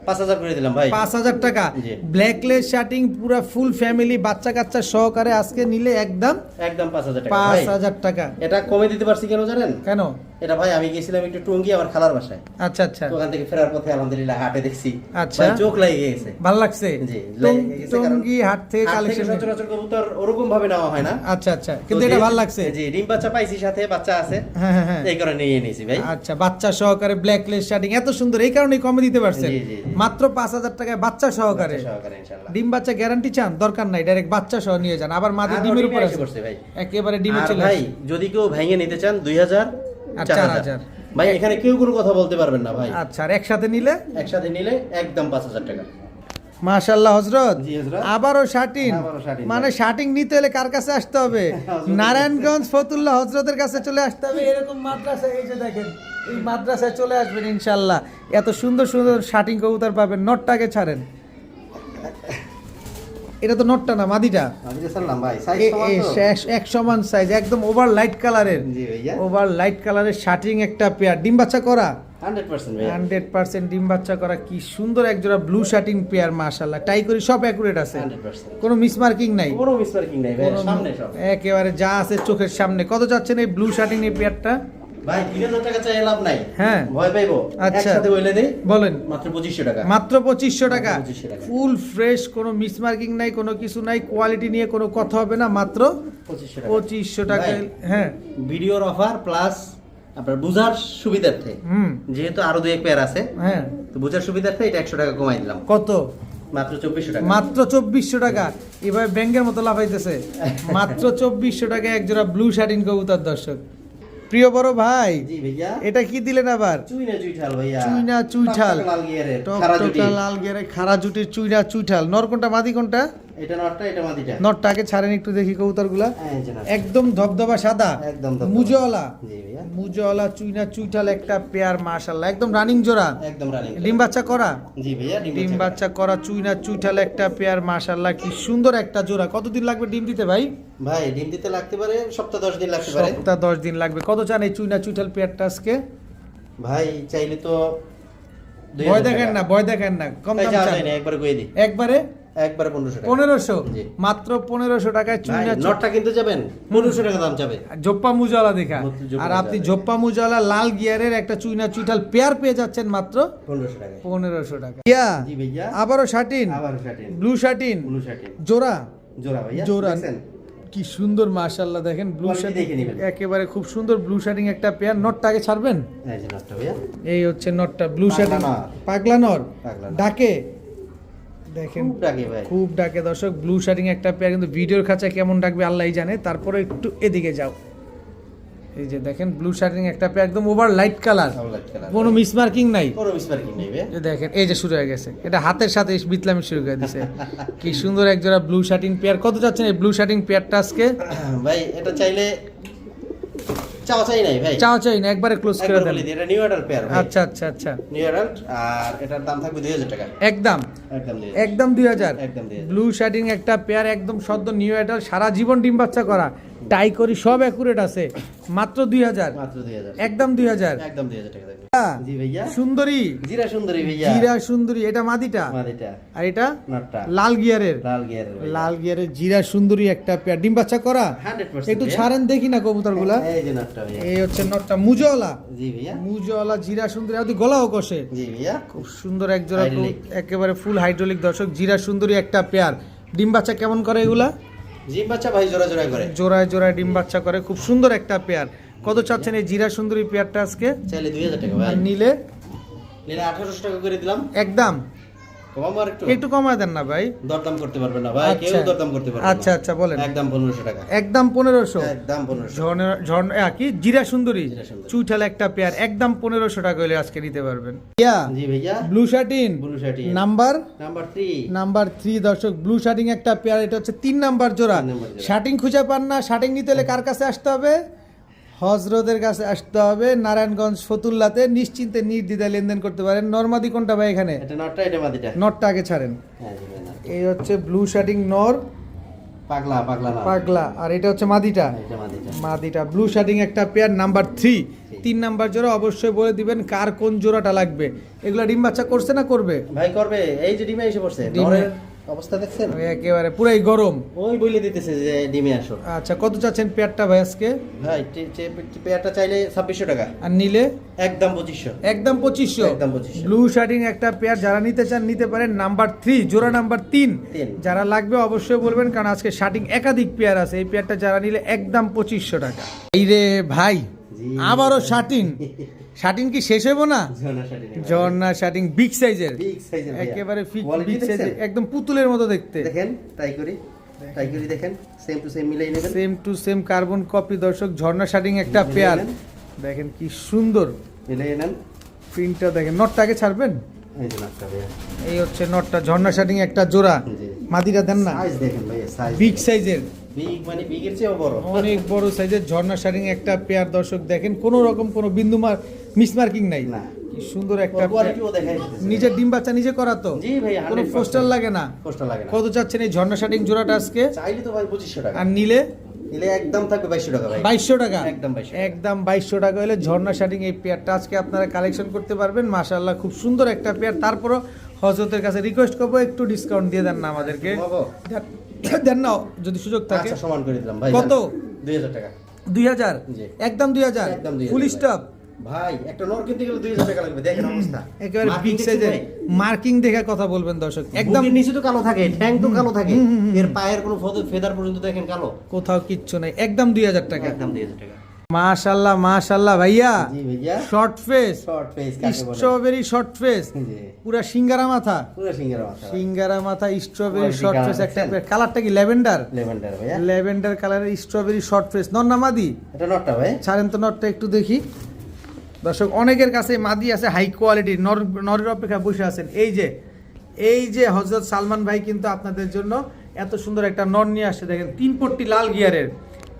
Speaker 2: 5000 করে দিলাম ভাই।
Speaker 1: 5000 টাকা।
Speaker 2: জি।
Speaker 1: ব্ল্যাকলেস শাটিং পুরা ফুল ফ্যামিলি, বাচ্চা কাচ্চা সহকারে আজকে নিলে একদম
Speaker 2: একদম 5000 টাকা ভাই।
Speaker 1: 5000 টাকা।
Speaker 2: এটা কমে দিতে পারছি কেন জানেন?
Speaker 1: কেন?
Speaker 2: এটা ভাই আমি গেছিলাম একটু টঙ্গী আমার খালার বাসায়।
Speaker 1: আচ্ছা আচ্ছা,
Speaker 2: তো ওখান থেকে ফেরার পথে আলহামদুলিল্লাহ হাটে দেখছি,
Speaker 1: আচ্ছা।
Speaker 2: ভাই চোখ লাগিয়ে গেছে।
Speaker 1: ভালো লাগছে?
Speaker 2: জি, লেগে গেছে, কারণ
Speaker 1: টঙ্গী হাট থেকে
Speaker 2: হাট থেকে
Speaker 1: কালেকশন।
Speaker 2: সচরাচর কবুতর ওরকম ভাবে নেওয়া হয় না।
Speaker 1: আচ্ছা আচ্ছা, কিন্তু
Speaker 2: তো
Speaker 1: এটা
Speaker 2: যে-
Speaker 1: ভালো লাগছে।
Speaker 2: জি, ডিম বাচ্চা পাইছি, সাথে বাচ্চা আছে,
Speaker 1: হ্যাঁ হ্যাঁ হ্যাঁ।
Speaker 2: এই কারণে নিয়ে নিয়েছি ভাই।
Speaker 1: আচ্ছা, বাচ্চা সহকারে ব্ল্যাকলেস শাটিং এত সুন্দর, এই কারণেই কমে দিতে পারছেন।
Speaker 2: জি, জি, জি।
Speaker 1: মাত্র 5000 টাকায় বাচ্চা সহকারে।
Speaker 2: বাচ্চা সহকারে ইনশাআল্লাহ।
Speaker 1: ডিম বাচ্চা গ্যারান্টি চান? দরকার নাই, ডাইরেক্ট বাচ্চা সহ নিয়ে যান। আবার মাদি
Speaker 2: আর
Speaker 1: ডিমের
Speaker 2: ডিমে
Speaker 1: উপর
Speaker 2: এসে
Speaker 1: আছে,
Speaker 2: পড়ছে ভাই।
Speaker 1: একেবারে ডিমে
Speaker 2: আর
Speaker 1: চলে
Speaker 2: ভাই
Speaker 1: আসে।
Speaker 2: যদি কেউ ভেঙে নিতে চান 2000
Speaker 1: আর
Speaker 2: 4000
Speaker 1: 4000।
Speaker 2: ভাই এখানে কেউ কোনো কথা বলতে পারবেন না ভাই।
Speaker 1: আচ্ছা, আর একসাথে নিলে?
Speaker 2: একসাথে নিলে একদম 5000 টাকা।
Speaker 1: মাশাআল্লাহ হযরত,
Speaker 2: জি হযরত।
Speaker 1: আবারও শাটিং।
Speaker 2: আবারও শাটিং।
Speaker 1: মানে শাটিং নিতে হলে কার কাছে আসতে হবে? নারায়ণগঞ্জ ফতুল্লাহ হযরতের কাছে চলে আসতে হবে। এরকম মাদ্রাসা, এই যে দেখেন, এই মাদ্রাসায় চলে আসবেন ইনশাআল্লাহ। এত সুন্দর সুন্দর শাটিং কবুতর পাবেন। নটটাকে ছাড়েন, এটা তো নটটা না, মাদিটা।
Speaker 2: আমি যে সালাম ভাই, সাইজ
Speaker 1: এ-
Speaker 2: সমান
Speaker 1: এ
Speaker 2: তো?
Speaker 1: এক সমান সাইজ, একদম ওভার লাইট কালারের।
Speaker 2: জি ভাইয়া।
Speaker 1: ওভার লাইট কালারের শাটিং একটা পেয়ার, ডিম বাচ্চা করা
Speaker 2: 100% ভাইয়া।
Speaker 1: 100% ডিম বাচ্চা করা। কি সুন্দর এক জোড়া ব্লু শাটিং পেয়ার মাশাআল্লাহ। টাই করি সব অ্যাকুরেট আছে,
Speaker 2: 100%।
Speaker 1: কোনো মিসমার্কিং নাই।
Speaker 2: কোনো মিসমার্কিং নাই ভাই,
Speaker 1: কোনো-
Speaker 2: সামনে সব।
Speaker 1: একেবারে যা আছে চোখের সামনে। কত যাচ্ছেন এই ব্লু শাটিং এই পেয়ারটা?
Speaker 2: ভাই 3000 টাকা চাই লাভ নাই।
Speaker 1: হ্যাঁ।
Speaker 2: ভয় পাইবো।
Speaker 1: আচ্ছা।
Speaker 2: একসাথে বইলে দেই
Speaker 1: বলেন।
Speaker 2: মাত্র 2500 টাকা।
Speaker 1: মাত্র 2500 টাকা।
Speaker 2: 2500 টাকা।
Speaker 1: ফুল ফ্রেশ, কোনো মিসমার্কিং নাই, কোনো কিছু নাই। কোয়ালিটি নিয়ে কোনো কথা হবে না, মাত্র
Speaker 2: 2500 টাকা।
Speaker 1: 2500 টাকা।
Speaker 2: ভাই,
Speaker 1: হ্যাঁ।
Speaker 2: ভিডিওর অফার প্লাস আপনার বুঝার সুবিধার্থে,
Speaker 1: হুম।
Speaker 2: যেহেতু আরো 2-1 পেয়ার আছে,
Speaker 1: হ্যাঁ।
Speaker 2: তো বুঝার সুবিধার্থে এটা 100 টাকা কমাই দিলাম।
Speaker 1: কত?
Speaker 2: মাত্র 2400 টাকা।
Speaker 1: মাত্র 2400 টাকা। এভাবে ব্যাংকের মতো লাফাইতেছে। মাত্র 2400 টাকা এক জোড়া ব্লু শাটিং কবুতর। দর্শক, প্রিয় বড় ভাই,
Speaker 2: জি ভাইয়া।
Speaker 1: এটা কি দিলেন আবার?
Speaker 2: চুইনা চুইঠাল ভাইয়া।
Speaker 1: চুইনা চুইঠাল।
Speaker 2: টকটকে লাল গিয়ারের, খাড়া জুটি।
Speaker 1: টকটকা লাল গেরে খাড়া জুটির চুইনা চুইঠাল। নর কোনটা, মাদি কোনটা?
Speaker 2: এটা নটটা, এটা মাদিটা।
Speaker 1: নরটা আগে ছাড়েন একটু দেখি কবুতরগুলা।
Speaker 2: এই যে নট।
Speaker 1: একদম ধবধবা সাদা,
Speaker 2: একদম ধবধবা।
Speaker 1: মুজওয়ালা।
Speaker 2: জি ভাইয়া।
Speaker 1: মুজওয়ালা চুইনা চুইঠাল একটা পেয়ার মাশাআল্লাহ, একদম রানিং জোড়া।
Speaker 2: একদম রানিং।
Speaker 1: ডিম বাচ্চা করা?
Speaker 2: জি ভাইয়া,
Speaker 1: ডিম বাচ্চা করা চুইনা চুইঠাল একটা পেয়ার মাশাআল্লাহ, কি সুন্দর একটা জোড়া। কতদিন লাগবে ডিম দিতে ভাই?
Speaker 2: ভাই ডিম দিতে লাগতে পারে সপ্তাহ 10 দিন লাগতে পারে।
Speaker 1: সপ্তাহ 10 দিন লাগবে। কত চান এই চুইনা চুইঠাল পেয়ারটা আজকে?
Speaker 2: ভাই চাইলে তো 2000
Speaker 1: ভয়
Speaker 2: টাকা।
Speaker 1: দেখেন না, ভয় দেখেন না, কম
Speaker 2: ভাই
Speaker 1: দাম
Speaker 2: যাওয়া
Speaker 1: চান।
Speaker 2: যায় না, একবারে কই দিই।
Speaker 1: একবারে
Speaker 2: একবারে 1500 টাকা।
Speaker 1: 1500।
Speaker 2: জি।
Speaker 1: মাত্র 1500 টাকায়
Speaker 2: ভাই
Speaker 1: চুইনা
Speaker 2: নটটা কিনতে যাবেন 1500 টাকা দাম যাবে।
Speaker 1: জোপ্পা মুজালা দেখা।
Speaker 2: জোপ্পা
Speaker 1: আর আপনি
Speaker 2: মুজালা।
Speaker 1: জোপ্পা মুজালা লাল গিয়ারের একটা চুইনা চুইঠাল পেয়ার পেয়ে যাচ্ছেন মাত্র
Speaker 2: 1500 টাকা।
Speaker 1: 1500 টাকা। ইয়া,
Speaker 2: জি ভাইয়া।
Speaker 1: আবারও শাটিন,
Speaker 2: আবার satin.
Speaker 1: Blue satin,
Speaker 2: blue satin.
Speaker 1: জোড়া
Speaker 2: জোড়া ভাইয়া।
Speaker 1: জোড়া।
Speaker 2: দেখছেন?
Speaker 1: কি সুন্দর মাশাআল্লাহ, দেখেন ব্লু
Speaker 2: Quality
Speaker 1: শাটিন
Speaker 2: দেখে নিবেন।
Speaker 1: একেবারে খুব সুন্দর ব্লু শাটিং একটা পেয়ার। নটটা আগে ছাড়বেন।
Speaker 2: এই যে নটটা ভাইয়া।
Speaker 1: এই হচ্ছে নটটা, ব্লু
Speaker 2: পাগলা
Speaker 1: শাটিং।
Speaker 2: নর।
Speaker 1: পাগলা নর।
Speaker 2: পাগলা নর।
Speaker 1: ডাকে দেখেন
Speaker 2: খুব ডাকে ভাই।
Speaker 1: খুব ডাকে দর্শক, ব্লু শার্টিং একটা পেয়ার, কিন্তু ভিডিওর খাঁচায় কেমন ডাকবে আল্লাহই জানে। তারপরে একটু এদিকে যাও, এই যে দেখেন ব্লু শার্টিং একটা পেয়ার, একদম over light colour,
Speaker 2: Chocolate color,
Speaker 1: কোনো
Speaker 2: ভাই।
Speaker 1: মিসমার্কিং নাই।
Speaker 2: কোনো মিসমার্কিং নেই ভাই।
Speaker 1: এই দেখেন এই যে শুরু হয়ে গেছে, এটা হাতের সাথে বিতলামি শুরু করে দিছে। কি সুন্দর এক জোড়া ব্লু শার্টিং পেয়ার। কত যাচ্ছেন এই ব্লু শার্টিং পেয়ারটা আজকে?
Speaker 2: ভাই এটা চাইলে চাওয়া চাই নাই ভাই,
Speaker 1: চাও চাই না, একবারে ক্লোজ করে
Speaker 2: একবার
Speaker 1: দেন।
Speaker 2: বলে দিই, এটা নিউ অ্যাডাল্ট পেয়ার ভাই।
Speaker 1: আচ্ছা আচ্ছা আচ্ছা,
Speaker 2: নিউ অ্যাডাল্ট, আর এটার দাম থাকবে 2000 টাকা।
Speaker 1: একদম
Speaker 2: একদম 2000।
Speaker 1: একদম 2000।
Speaker 2: একদম 2000।
Speaker 1: ব্লু শার্টিং একটা পেয়ার, একদম সদ্য নিউ অ্যাডাল্ট, সারা জীবন ডিম বাচ্চা করা, টাই করি সব অ্যাকুরেট আছে, মাত্র 2000।
Speaker 2: মাত্র 2000।
Speaker 1: একদম 2000।
Speaker 2: একদম 2000 টাকা থাকবে।
Speaker 1: হ্যাঁ,
Speaker 2: জি ভাইয়া।
Speaker 1: সুন্দরী,
Speaker 2: জিরা সুন্দরী ভাইয়া।
Speaker 1: জিরা সুন্দরী, এটা মাদিটা,
Speaker 2: মাদিটা,
Speaker 1: আর এটা
Speaker 2: নটটা,
Speaker 1: লাল গিয়ারের,
Speaker 2: লাল গিয়ারের ভাইয়া।
Speaker 1: লাল গিয়ারের জিরা সুন্দরী একটা পেয়ার, ডিম বাচ্চা করা।
Speaker 2: 100%
Speaker 1: একটু
Speaker 2: ভাইয়া।
Speaker 1: ছাড়েন দেখি না কবুতরগুলা।
Speaker 2: এই যে নটটা ভাইয়া।
Speaker 1: এই হচ্ছে নটটা, মুজওয়ালা,
Speaker 2: জি ভাইয়া।
Speaker 1: মুজওয়ালা জিরা সুন্দরী, আর গলাও কষে,
Speaker 2: জি ভাইয়া।
Speaker 1: খুব সুন্দর এক জোড়া,
Speaker 2: Hydraulic।
Speaker 1: একেবারে ফুল হাইড্রোলিক দর্শক, জিরা সুন্দরী একটা পেয়ার। ডিম বাচ্চা কেমন করে এগুলা?
Speaker 2: জিম বাচ্চা ভাই জোড়া জোড়া করে।
Speaker 1: জোড়ায় জোড়ায় ডিম বাচ্চা করে, খুব সুন্দর একটা পেয়ার। কত চাচ্ছেন এই জিরা সুন্দরী পেয়ারটা আজকে?
Speaker 2: চাইলে 2000 টাকা ভাই।
Speaker 1: আর নিলে
Speaker 2: নিলে 1800 টাকা করে দিলাম।
Speaker 1: একদম
Speaker 2: কমাবো আর একটু?
Speaker 1: একটু কমায় দেন না ভাই।
Speaker 2: দরদাম করতে পারবেন না ভাই, কেউ
Speaker 1: আচ্ছা।
Speaker 2: দরদাম করতে পারবে না।
Speaker 1: আচ্ছা আচ্ছা, বলেন।
Speaker 2: একদম 1500 টাকা।
Speaker 1: একদম 1500।
Speaker 2: একদম 1500।
Speaker 1: কি জিরা সুন্দরী
Speaker 2: জিরা সুন্দরী।
Speaker 1: চুইঠাল একটা পেয়ার, একদম 1500 টাকা হলে আজকে নিতে পারবেন। ইয়া
Speaker 2: জি ভাইয়া।
Speaker 1: Blue shirting
Speaker 2: blue shirting.
Speaker 1: Number
Speaker 2: number 3।
Speaker 1: Number 3 দর্শক, ব্লু শার্টিং একটা পেয়ার, এটা হচ্ছে 3 নাম্বার জোড়া।
Speaker 2: 3 নাম্বার জোড়া।
Speaker 1: শার্টিং খুঁজে পান না, শার্টিং নিতে হলে কার কাছে আসতে হবে? হজরতের কাছে আসতে হবে, নারায়ণগঞ্জ ফতুল্লাতে। নিশ্চিন্তে নির্দ্বিধায় লেনদেন করতে পারেন। নরমাদি কোনটা ভাই এখানে?
Speaker 2: এটা নটটা, এটা মাদিটা।
Speaker 1: নটটা আগে ছাড়েন।
Speaker 2: হ্যাঁ জি ভাই, নট।
Speaker 1: এই হচ্ছে ব্লু শার্টিং নর,
Speaker 2: পাগলা পাগলা না।
Speaker 1: পাগলা, আর এটা হচ্ছে মাদিটা।
Speaker 2: এটা মাদিটা।
Speaker 1: মাদিটা ব্লু শার্টিং একটা পেয়ার, নাম্বার 3। 3 নাম্বার জোড়া, অবশ্যই বলে দিবেন কার কোন জোড়াটা লাগবে। এগুলা ডিম বাচ্চা করছে না করবে?
Speaker 2: ভাই করবে, এই যে ডিমে এসে পড়ছে।
Speaker 1: ডিমে।
Speaker 2: নরের অবস্থা দেখছেন?
Speaker 1: ওই একেবারে পুরাই গরম।
Speaker 2: ওই বলে দিতেছে যে ডিমে আসো।
Speaker 1: আচ্ছা, কত চাচ্ছেন পেয়ারটা ভাই আজকে?
Speaker 2: ভাই পেয়ারটা চাইলে 2600 টাকা।
Speaker 1: আর নিলে
Speaker 2: একদম 2500।
Speaker 1: একদম 2500।
Speaker 2: একদম 2500।
Speaker 1: ব্লু শার্টিং একটা পেয়ার, যারা নিতে চান নিতে পারেন। নাম্বার 3 জোড়া, নাম্বার 3
Speaker 2: তিন।
Speaker 1: যারা লাগবে অবশ্যই বলবেন, কারণ আজকে শার্টিং একাধিক পেয়ার আছে। এই পেয়ারটা যারা নিলে একদম 2500 টাকা। এই রে ভাই,
Speaker 2: জি।
Speaker 1: আবারও শার্টিং। শার্টিং কি শেষ হইব না?
Speaker 2: ঝর্ণা শাড়ি।
Speaker 1: ঝর্ণা শার্টিং বিগ সাইজের,
Speaker 2: বিগ সাইজের ভাইয়া।
Speaker 1: একেবারে
Speaker 2: Quality
Speaker 1: বিগ সাইজের,
Speaker 2: দেখছেন?
Speaker 1: একদম পুতুলের মতো দেখতে।
Speaker 2: দেখেন ট্রাই করি, ট্রাই করি দেখেন, সেম টু সেম মিলাই নেবেন।
Speaker 1: Same to same carbon copy দর্শক, ঝর্ণা শার্টিং একটা
Speaker 2: মিলিয়ে
Speaker 1: পেয়ার।
Speaker 2: নেন।
Speaker 1: দেখেন কি সুন্দর
Speaker 2: মিলাই নেন।
Speaker 1: প্রিন্টটা দেখেন। নটটা আগে ছাড়বেন।
Speaker 2: এই যে নটটা ভাইয়া।
Speaker 1: এই হচ্ছে নটটা, ঝর্ণা শার্টিং একটা জোড়া।
Speaker 2: জি।
Speaker 1: মাদিটা দেন না,
Speaker 2: সাইজ দেখেন ভাইয়া, সাইজ।
Speaker 1: বিগ সাইজের,
Speaker 2: বিগ মানে বিগের চেয়েও বড়।
Speaker 1: অনেক বড় সাইজের ঝর্ণা শার্টিং একটা পেয়ার দর্শক। দেখেন কোনো রকম কোনো বিন্দু মিসমার্কিং নাই।
Speaker 2: না।
Speaker 1: কি সুন্দর একটা পেয়ার।
Speaker 2: কোয়ালিটিও দেখাই দিতেছে।
Speaker 1: নিজের ডিম বাচ্চা নিজে করা তো?
Speaker 2: জি ভাইয়া,
Speaker 1: কোনো
Speaker 2: 100%
Speaker 1: পোস্টার লাগে না।
Speaker 2: কষ্ট লাগে না।
Speaker 1: কত চাচ্ছেন এই ঝর্ণা শার্টিং জোড়াটা আজকে?
Speaker 2: চাইলে তো ভাই 2500 টাকা।
Speaker 1: আর নিলে
Speaker 2: নিলে একদম থাকবে 2200 টাকা ভাই।
Speaker 1: 2200 টাকা।
Speaker 2: একদম 2200 টাকা।
Speaker 1: একদম 2200 টাকা হলে ঝর্ণা শার্টিং এই পেয়ারটা আজকে আপনারা কালেকশন করতে পারবেন। মাশাআল্লাহ, খুব সুন্দর একটা পেয়ার। তারপরও হযরতের কাছে রিকোয়েস্ট করবো, একটু ডিসকাউন্ট দিয়ে দেন না আমাদেরকে।
Speaker 2: বাবা।
Speaker 1: দেন না যদি সুযোগ থাকে।
Speaker 2: আচ্ছা সমান করে দিলাম ভাই।
Speaker 1: কত?
Speaker 2: 2000 টাকা।
Speaker 1: 2000।
Speaker 2: জি।
Speaker 1: একদম 2000।
Speaker 2: একদম 2000
Speaker 1: ফুল
Speaker 2: ভাই।
Speaker 1: স্টপ।
Speaker 2: ভাই একটা নর কিনতে গেলে 2000 টাকা লাগবে, দেখেন অবস্থা।
Speaker 1: একেবারে
Speaker 2: Marking
Speaker 1: বিগ
Speaker 2: দেখছেন
Speaker 1: সাইজের,
Speaker 2: ভাই?
Speaker 1: মার্কিং দেখে কথা বলবেন দর্শক। একদম
Speaker 2: একদম নিচে তো কালো থাকে, ঠ্যাং তো কালো থাকে, এর পায়ের কোনো ফেদার পর্যন্ত দেখেন কালো।
Speaker 1: কোথাও কিচ্ছু নাই, একদম 2000 টাকা।
Speaker 2: একদম 2000 টাকা।
Speaker 1: মাশাআল্লাহ মাশাআল্লাহ ভাইয়া,
Speaker 2: জি ভাইয়া।
Speaker 1: শর্ট ফেস,
Speaker 2: শর্ট ফেস কাকে বলে?
Speaker 1: স্ট্রবেরি শর্ট ফেস,
Speaker 2: জি।
Speaker 1: পুরা সিঙ্গারা মাথা,
Speaker 2: পুরো সিঙ্গের মাথা।
Speaker 1: সিঙ্গারা মাথা, strawberry
Speaker 2: Quality
Speaker 1: short
Speaker 2: colour
Speaker 1: face একটা
Speaker 2: দেখছেন?
Speaker 1: কালারটা কি ল্যাভেন্ডার?
Speaker 2: লেভেন্ডার ভাইয়া।
Speaker 1: ল্যাভেন্ডার কালারের স্ট্রবেরি শর্ট ফেস। নর মাদি?
Speaker 2: এটা নটটা ভাই।
Speaker 1: ছাড়েন তো নটটা একটু দেখি দর্শক। অনেকের কাছে মাদি আছে হাই কোয়ালিটি, নরের অপেক্ষা বসে আছেন। এই যে হযরত সালমান ভাই কিন্তু আপনাদের জন্য এত সুন্দর একটা নর নিয়ে আসছে। দেখেন 3 পট্টি লাল গিয়ারের।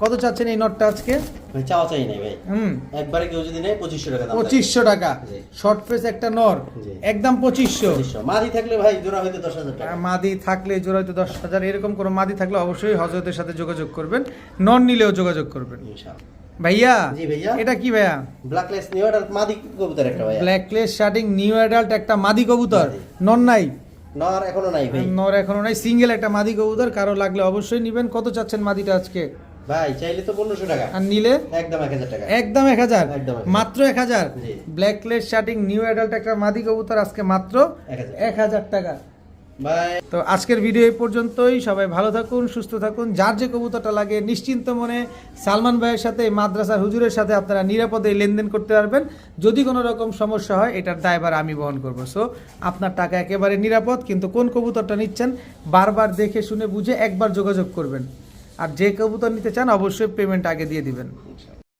Speaker 1: কত চাচ্ছেন এই নটটা আজকে?
Speaker 2: ভাই চাওয়া চাই নাই ভাই।
Speaker 1: হুম,
Speaker 2: একবারে কেউ যদি নেয় 2500 টাকা দাম।
Speaker 1: 2500 টাকা।
Speaker 2: জি।
Speaker 1: শর্ট ফেস একটা নর,
Speaker 2: জি।
Speaker 1: একদম 2500।
Speaker 2: 2500 মাদি থাকলে ভাই জোড়া হইতে 10000 টাকা।
Speaker 1: মাদি থাকলে জোড়াইতে 10,000। এরকম কোনো মাদি থাকলে অবশ্যই হযরতের সাথে যোগাযোগ করবেন, নন নিলেও যোগাযোগ করবেন।
Speaker 2: ইনশাআল্লাহ।
Speaker 1: ভাইয়া,
Speaker 2: জি ভাইয়া।
Speaker 1: এটা কি ভাইয়া?
Speaker 2: ব্ল্যাকলেস নিউ অর্ডার মাদি কবুতর একটা ভাইয়া।
Speaker 1: ব্ল্যাকলেস শার্টিং নিউ অ্যাডাল্ট একটা মাদি কবুতর।
Speaker 2: মাদি।
Speaker 1: নন নাই?
Speaker 2: নর এখনো নাই ভাই।
Speaker 1: নর এখনো নাই, সিঙ্গেল একটা মাদি কবুতর। কারো লাগলে অবশ্যই নিবেন। কত চাচ্ছেন মাদিটা আজকে?
Speaker 2: ভাই চাইলে তো 1500 টাকা।
Speaker 1: আর নিলে?
Speaker 2: একদম 1000 টাকা।
Speaker 1: একদম 1000।
Speaker 2: একদম 1000।
Speaker 1: মাত্র 1000।
Speaker 2: জি।
Speaker 1: ব্ল্যাকলেস শার্টিং নিউ অ্যাডাল্ট একটা মাদি কবুতর আজকে মাত্র
Speaker 2: 1000
Speaker 1: 1000 টাকা।
Speaker 2: বাই।
Speaker 1: তো আজকের ভিডিও এই পর্যন্তই। সবাই ভালো থাকুন, সুস্থ থাকুন। যার যে কবুতরটা লাগে নিশ্চিন্ত মনে সালমান ভাইয়ের সাথে, এই মাদ্রাসার হুজুরের সাথে আপনারা নিরাপদে লেনদেন করতে পারবেন। যদি কোনো রকম সমস্যা হয় এটার দায়ভার আমি বহন করব। সো আপনার টাকা একেবারে নিরাপদ, কিন্তু কোন কবুতরটা নিচ্ছেন বারবার দেখে শুনে বুঝে একবার যোগাযোগ করবেন। আর যে কবুতর নিতে চান অবশ্যই পেমেন্ট আগে দিয়ে দিবেন।
Speaker 2: ইনশাআল্লাহ।